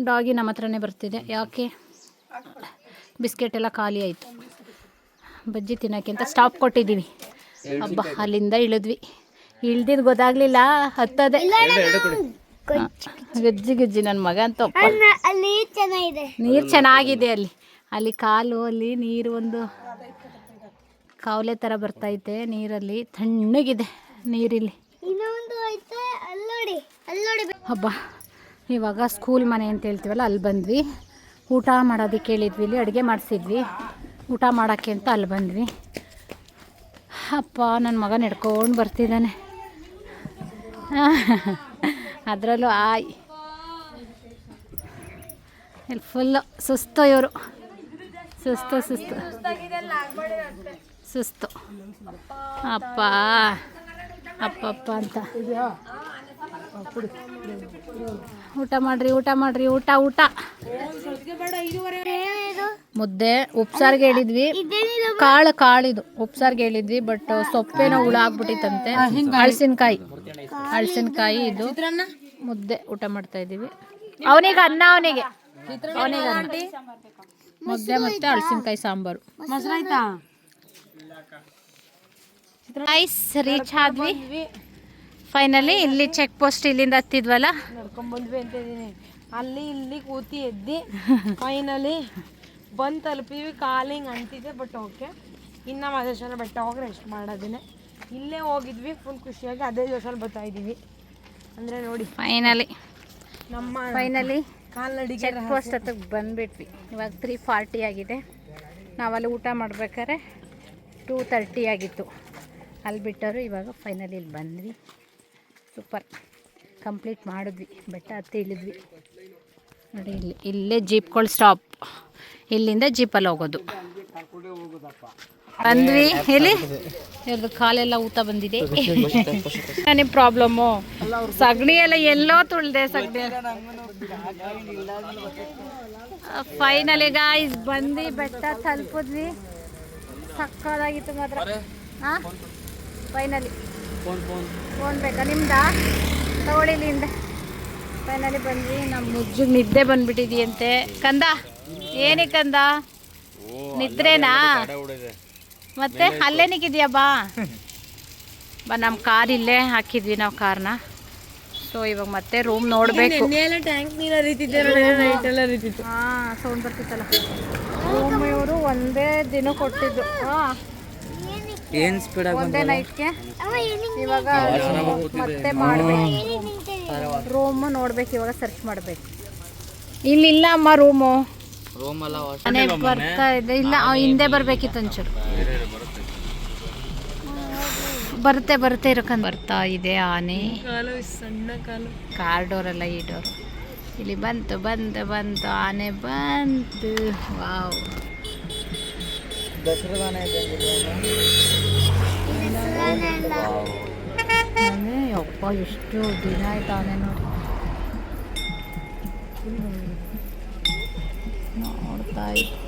ಡಾಗಿ ನಮ್ಮ ಹತ್ರನೇ ಬರ್ತಿದೆ. ಯಾಕೆ ಬಿಸ್ಕೆಟ್ ಎಲ್ಲ ಖಾಲಿ ಆಯಿತು. ಬಜ್ಜಿ ತಿನ್ನೋಕ್ಕೆ ಅಂತ ಸ್ಟಾಪ್ ಕೊಟ್ಟಿದ್ದೀವಿ. ಹಬ್ಬ ಅಲ್ಲಿಂದ ಇಳ್ದಿದ್ದು ಗೊತ್ತಾಗಲಿಲ್ಲ, ಹತ್ತದೆ ಗಜ್ಜಿ ನನ್ನ ಮಗ ಅಂತ. ನೀರು ಚೆನ್ನಾಗಿದೆ ಅಲ್ಲಿ ಕಾಲು ಅಲ್ಲಿ ನೀರು ಒಂದು ಕಾವಲೆ ಥರ ಬರ್ತೈತೆ ನೀರಲ್ಲಿ, ತಣ್ಣಗಿದೆ ನೀರಿಲ್ಲಿ. ಹಬ್ಬ ಇವಾಗ ಸ್ಕೂಲ್ ಮನೆ ಅಂತ ಹೇಳ್ತೀವಲ್ಲ ಅಲ್ಲಿ ಬಂದ್ವಿ. ಊಟ ಮಾಡೋದಕ್ಕೆ ಹೇಳಿದ್ವಿ, ಇಲ್ಲಿ ಅಡುಗೆ ಮಾಡಿಸಿದ್ವಿ. ಊಟ ಮಾಡೋಕ್ಕೆ ಅಂತ ಅಲ್ಲಿ ಬಂದ್ವಿ. ಅಪ್ಪ ನನ್ನ ಮಗ ನಡ್ಕೊಂಡು ಬರ್ತಿದ್ದಾನೆ. ಅದರಲ್ಲೂ ಇಲ್ಲಿ ಫುಲ್ಲು ಸುಸ್ತು ಇವರು, ಸುಸ್ತು ಅಪ್ಪ ಅಂತ. ಊಟ ಮಾಡ್ರಿ ಊಟ. ಮುದ್ದೆ ಉಪ್ಸಾರಿಗೆ ಹೇಳಿದ್ವಿ, ಕಾಳಿದು ಉಪ್ಸಾರಿಗೆ ಹೇಳಿದ್ವಿ. ಬಟ್ ಸೊಪ್ಪೇನೋ ಹುಳ ಆಗ್ಬಿಟ್ಟಿತ್ತಂತೆ. ಹಳಸಿನಕಾಯಿ ಇದು ಮುದ್ದೆ ಊಟ ಮಾಡ್ತಾ ಇದ್ದೀವಿ. ಅವನಿಗೆ ಅನ್ನ ಮುದ್ದೆ ಮತ್ತೆ ಹಳಸಿನಕಾಯಿ ಸಾಂಬಾರು. ರೀಚ್ ಆದ್ವಿ ಫೈನಲಿ. ಇಲ್ಲಿ ಚೆಕ್ ಪೋಸ್ಟ್ ಇಲ್ಲಿಂದ ಹತ್ತಿದ್ವಲ್ಲ, ನಡ್ಕೊಂಡ್ಬಂದ್ವಿ ಅಂತ ಇದ್ದೀನಿ. ಅಲ್ಲಿ ಇಲ್ಲಿ ಕೂತಿ ಎದ್ದಿ ಫೈನಲಿ ಬಂದು ತಲುಪಿದ್ವಿ. ಕಾಲಿಂಗ್ ಅಂತಿದೆ ಬಟ್ ಓಕೆ. ಇನ್ನು ಮಹದೇಶ್ವರ ಬೆಟ್ಟ ಹೋಗಿ ರೆಸ್ಟ್ ಮಾಡೋದೇನೆ. ಇಲ್ಲೇ ಹೋಗಿದ್ವಿ ಫುಲ್ ಖುಷಿಯಾಗಿ. ಅದೇ ದಿವಸ ಬರ್ತಾ ಇದ್ದೀವಿ ಅಂದರೆ ನೋಡಿ ಫೈನಲಿ ನಮ್ಮ ಕಾಲ್ನಡಿಗೆ ಚೆಕ್ ಪೋಸ್ಟ್ ಹತ್ತಿಗೆ ಬಂದುಬಿಟ್ವಿ. ಇವಾಗ 3:40 ಆಗಿದೆ. ನಾವಲ್ಲಿ ಊಟ ಮಾಡ್ಬೇಕಾದ್ರೆ 2:30 ಆಗಿತ್ತು. ಅಲ್ಲಿ ಬಿಟ್ಟರು. ಇವಾಗ ಫೈನಲಿ ಇಲ್ಲಿ ಬಂದ್ವಿ. ಸೂಪರ್ ಕಂಪ್ಲೀಟ್ ಮಾಡಿದ್ವಿ. ಬೆಟ್ಟ ಹತ್ತಿ ಇಳಿದ್ವಿ ನೋಡಿ. ಇಲ್ಲೇ ಜೀಪ್ಗಳು ಸ್ಟಾಪ್. ಇಲ್ಲಿಂದ ಜೀಪಲ್ಲಿ ಹೋಗೋದು. ಬಂದ್ವಿ. ಇಲ್ಲಿ ಇವ್ರದ್ದು ಕಾಲೆಲ್ಲ ಊತ ಬಂದಿದೆ. ನಿಮ್ಮ ಪ್ರಾಬ್ಲಮ್ಮು ಸಗಣಿ ಎಲ್ಲ ಎಲ್ಲೋ ತುಳ್ದೆ ಸಗಣಿ. ಫೈನಲಿ ಗಾಯ್ಸ್ ಬಂದು ಬೆಟ್ಟ ತಲುಪಿದ್ವಿ. ಸಕ್ಕದಾಗಿತ್ತು ಮಾತ್ರ. ಹಾಂ ಫೈನಲಿ ಫೋನ್ ಬೇಕಾ ನಿಮ್ದಾ? ತಗೊಳ್ಳಿ ಇಲ್ಲಿಂದ. ಫೈನಲಿ ಬಂದ್ವಿ. ನಮ್ಮ ಮುಜ್ಜಿಗೆ ನಿದ್ದೆ ಬಂದ್ಬಿಟ್ಟಿದೆಯಂತೆ. ಕಂದ ಏನೇ ಕಂದ ನಿದ್ರೇನಾ? ಮತ್ತೆ ಅಲ್ಲೇನಿಗಿದೆಯಾ? ಬಾ ನಮ್ಮ ಕಾರ್ ಇಲ್ಲೇ ಹಾಕಿದ್ವಿ ನಾವು ಕಾರ್ನ. ಸೊ ಇವಾಗ ಮತ್ತೆ ರೂಮ್ ನೋಡಬೇಕು. ಟ್ಯಾಂಕ್ ನೀರು ಹರಿತಿದ್ದೆ, ಹಾಂ ಸೌಂಡ್ ಬರ್ತಿತ್ತಲ್ಲ. ರೂಮ್ ಇವರು ಒಂದೇ ದಿನ ಕೊಟ್ಟಿದ್ದು. ಹಾಂ ಒಂದೇ ನೈಟ್ಗೆ. ಇವಾಗ ಮತ್ತೆ ಮಾಡಬೇಕು. ರೂಮು ನೋಡ್ಬೇಕು. ಇವಾಗ ಸರ್ಚ್ ಮಾಡಬೇಕು. ಇಲ್ಲಿಲ್ಲ ಅಮ್ಮ ರೂಮು. ಮನೆ ಬರ್ತಾ ಇದೆ. ಇಲ್ಲ ಹಿಂದೆ ಬರಬೇಕಿತ್ತು ಒಂಚೂರು. ಬರುತ್ತೆ ಇರಕಂದು ಬರ್ತಾ ಇದೆ ಆನೆ. ಸಣ್ಣ ಕಾಲು. ಕಾರ್ ಡೋರ್ ಅಲ್ಲ ಈ ಡೋರ್. ಇಲ್ಲಿ ಬಂತು ಆನೆ ಬಂತು. ವಾವ್ ಅಪ್ಪ ಎಷ್ಟು ದಿನ ಆಯ್ತು ಆನೆ ನೋಡಿ. ನೋಡ್ತಾ ಇತ್ತು.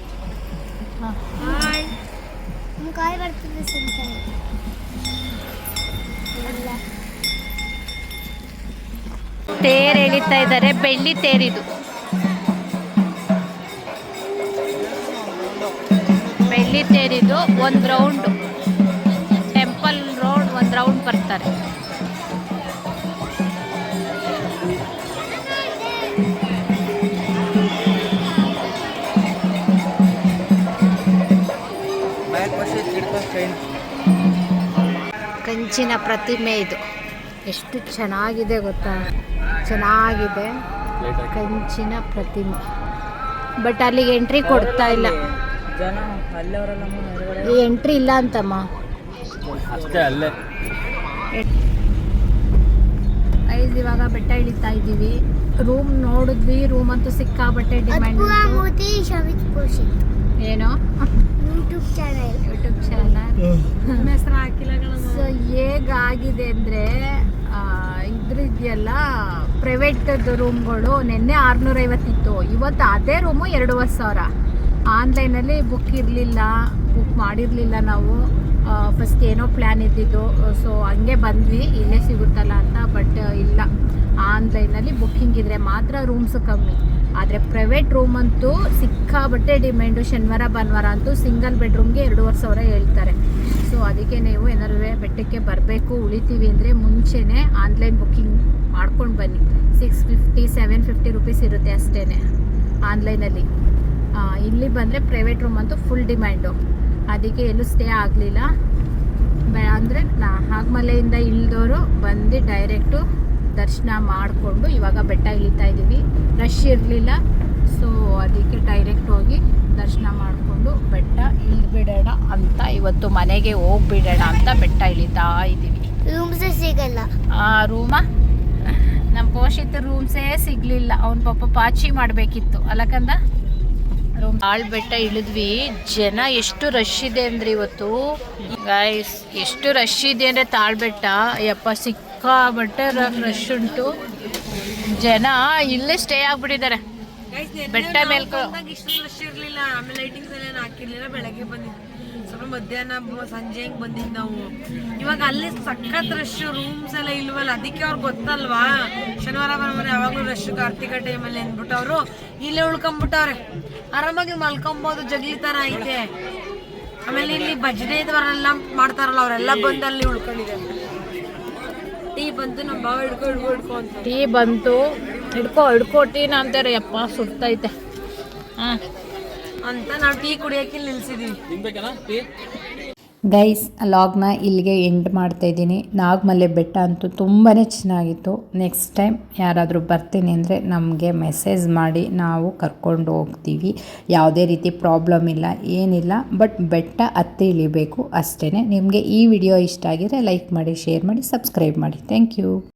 ತೇರು ಎಳಿತಾ ಇದ್ದಾರೆ. ಬೆಳ್ಳಿ ತೇರಿದು. ಬೆಳ್ಳಿ ತೇರಿದು ಒಂದು ರೌಂಡು ಟೆಂಪಲ್ ರೋಡ್ ಒಂದು ರೌಂಡ್ ಬರ್ತಾರೆ. ಕಂಚಿನ ಪ್ರತಿಮೆ ಇದು. ಎಷ್ಟು ಚೆನ್ನಾಗಿದೆ ಗೊತ್ತಾ, ಚೆನ್ನಾಗಿದೆ ಕಂಚಿನ ಪ್ರತಿಮೆ. ಬಟ್ ಅಲ್ಲಿಗೆ ಎಂಟ್ರಿ ಕೊಡ್ತಾ ಇಲ್ಲ, ಎಂಟ್ರಿ ಇಲ್ಲ ಅಂತಮ್ಮ. ಇವಾಗ ಬೆಟ್ಟ ಇಳಿತಾ ಇದ್ದೀವಿ. ರೂಮ್ ನೋಡಿದ್ವಿ, ರೂಮ್ ಅಂತೂ ಸಿಕ್ಕಾಬಟ್ಟೆ ಡಿಮ್ಯಾಂಡ್. ಏನೋ ಯೂಟ್ಯೂಬ್ ಚಾನಲ್ ಸೊ ಹೇಗಾಗಿದೆ ಅಂದರೆ ಇದ್ರಿದೆಯಲ್ಲ ಪ್ರೈವೇಟದ್ದು ರೂಮ್ಗಳು ನಿನ್ನೆ 650 ಇತ್ತು, ಇವತ್ತು ಅದೇ ರೂಮು 2,500. ಆನ್ಲೈನಲ್ಲಿ ಬುಕ್ ಇರಲಿಲ್ಲ, ಬುಕ್ ಮಾಡಿರಲಿಲ್ಲ ನಾವು. ಫಸ್ಟ್ ಏನೋ ಪ್ಲ್ಯಾನ್ ಇದ್ದಿದ್ದು, ಸೊ ಹಂಗೆ ಬಂದ್ವಿ ಇಲ್ಲೇ ಸಿಗುತ್ತಲ್ಲ ಅಂತ. ಬಟ್ ಇಲ್ಲ, ಆನ್ಲೈನಲ್ಲಿ ಬುಕ್ಕಿಂಗ್ ಇದ್ದರೆ ಮಾತ್ರ ರೂಮ್ಸು ಕಮ್ಮಿ. ಆದರೆ ಪ್ರೈವೇಟ್ ರೂಮ್ ಅಂತೂ ಸಿಕ್ಕಾಬಟ್ಟೆ ಡಿಮ್ಯಾಂಡು. ಶನಿವಾರ ಭಾನುವಾರ ಅಂತೂ ಸಿಂಗಲ್ ಬೆಡ್ರೂಮ್ಗೆ 2,500 ಹೇಳ್ತಾರೆ. ಸೊ ಅದಕ್ಕೆ ನೀವು ಏನಾದ್ರು ಬೆಟ್ಟಕ್ಕೆ ಬರಬೇಕು, ಉಳಿತೀವಿ ಅಂದರೆ ಮುಂಚೆನೇ ಆನ್ಲೈನ್ ಬುಕ್ಕಿಂಗ್ ಮಾಡ್ಕೊಂಡು ಬನ್ನಿ. 650 750 ರುಪೀಸ್ ಇರುತ್ತೆ ಅಷ್ಟೇ ಆನ್ಲೈನಲ್ಲಿ. ಇಲ್ಲಿ ಬಂದರೆ ಪ್ರೈವೇಟ್ ರೂಮ್ ಅಂತೂ ಫುಲ್ ಡಿಮ್ಯಾಂಡು. ಅದಕ್ಕೆ ಎಲ್ಲೂ ಸ್ಟೇ ಆಗಲಿಲ್ಲ. ಅಂದರೆ ನಾಗಮಲೆಯಿಂದ ಇಳಿದವರು ಬಂದು ಡೈರೆಕ್ಟು ದರ್ಶನ ಮಾಡಿಕೊಂಡು ಇವಾಗ ಬೆಟ್ಟ ಇಳಿತಾ ಇದ್ದೀವಿ. ರಶ್ ಇರಲಿಲ್ಲ, ಸೊ ಅದಕ್ಕೆ ಡೈರೆಕ್ಟ್ ಹೋಗಿ ದರ್ಶನ ಮಾಡಿಕೊಂಡು ಬೆಟ್ಟ ಇಳಿಬಿಡೋಣ ಅಂತ, ಇವತ್ತು ಮನೆಗೆ ಹೋಗ್ಬಿಡೋಣ ಅಂತ ಬೆಟ್ಟ ಇಳಿತಾ ಇದ್ದೀವಿ. ರೂಮ್ಸೇ ಸಿಗಲ್ಲ. ರೂಮ ನಮ್ಮ ಪೋಷಿತ ರೂಮ್ಸೇ ಸಿಗಲಿಲ್ಲ. ಅವ್ನ ಪಾಪ ಪಾಚಿ ಮಾಡಬೇಕಿತ್ತು ಅಲ್ಲಕಂದ. ರೂಮ್ ಬೆಟ್ಟ ಇಳಿದ್ವಿ. ಜನ ಎಷ್ಟು ರಶ್ ಇದೆ ಅಂದರೆ ಇವತ್ತು ಗೈಸ್, ಎಷ್ಟು ರಶ್ ಇದೆ ಅಂದರೆ ತಾಳ್ಬೆಟ್ಟ ಯಪ್ಪ ಸಿಕ್ಕಾಬಟ್ಟೆ ರಶ್ ಉಂಟು. ಜನ ಇಲ್ಲೇ ಸ್ಟೇ ಆಗ್ಬಿಟ್ಟಿದ್ದಾರೆ ಬೆಟ್ಟ ಮೇಲೆ. ಇಷ್ಟು ರಶ್ ಇರಲಿಲ್ಲ, ಆಮೇಲೆ ಲೈಟಿಂಗ್ಸ್ ಎಲ್ಲ ಹಾಕಿರ್ಲಿಲ್ಲ. ಬೆಳಗ್ಗೆ ಬಂದಿದ್ದು ಸ್ವಲ್ಪ ಮಧ್ಯಾಹ್ನ ಸಂಜೆ ಹಿಂಗೆ ಬಂದಿದ್ದು ನಾವು. ಇವಾಗ ಅಲ್ಲಿ ಸಖತ್ ರಶ್, ರೂಮ್ಸ್ ಎಲ್ಲ ಇಲ್ವಲ್ಲ, ಅದಕ್ಕೆ ಅವ್ರಿಗೆ ಗೊತ್ತಲ್ವಾ ಶನಿವಾರ ಭಾನುವಾರ ಯಾವಾಗಲೂ ರಶ್ ಕಾರ್ತಿಕ ಟೈಮಲ್ಲಿ ಅಂದ್ಬಿಟ್ಟು ಅವರು ಇಲ್ಲೇ ಉಳ್ಕೊಂಬಿಟ್ಟವ್ರೆ. ಆರಾಮಾಗಿ ಮಲ್ಕೊಬೋದು, ಜಗ್ಲಿ ಥರ ಐತೆ. ಆಮೇಲೆ ಇಲ್ಲಿ ಭಜನೆ ಇದವರೆಲ್ಲ ಮಾಡ್ತಾರಲ್ಲ, ಅವರೆಲ್ಲ ಬಂದು ಅಲ್ಲಿ ಉಳ್ಕೊಂಡಿದ್ದಾರೆ. ಟೀ ಬಂತು, ನಮ್ಮ ಭಾವ ಹಿಡ್ಕೊ ಅಂತ ಟೀ ಬಂತು, ಹಿಡ್ಕೋ ಟೀನ ಅಂತಾರೆ. ಯಪ್ಪ ಸುಡ್ತೈತೆ ಅಂತ ನಾವು ಟೀ ಕುಡಿಯೋಕೆ ನಿಲ್ಸಿದೀವಿ. ಗೈಸ್, ಲಾಗ್ನ ಇಲ್ಲಿಗೆ ಎಂಡ್ ಮಾಡ್ತಾ ಇದ್ದೀನಿ. ನಾಗಮಲೆ ಬೆಟ್ಟ ಅಂತೂ ತುಂಬಾ ಚೆನ್ನಾಗಿತ್ತು. ನೆಕ್ಸ್ಟ್ ಟೈಮ್ ಯಾರಾದರೂ ಬರ್ತೀನಿ ಅಂದರೆ ನಮಗೆ ಮೆಸೇಜ್ ಮಾಡಿ, ನಾವು ಕರ್ಕೊಂಡು ಹೋಗ್ತೀವಿ. ಯಾವುದೇ ರೀತಿ ಪ್ರಾಬ್ಲಮ್ ಇಲ್ಲ, ಏನಿಲ್ಲ. ಬಟ್ ಬೆಟ್ಟ ಹತ್ತಿ ಇಳಿಬೇಕು ಅಷ್ಟೇ. ನಿಮಗೆ ಈ ವಿಡಿಯೋ ಇಷ್ಟ ಆಗಿದ್ರೆ ಲೈಕ್ ಮಾಡಿ, ಶೇರ್ ಮಾಡಿ, ಸಬ್ಸ್ಕ್ರೈಬ್ ಮಾಡಿ. Thank you.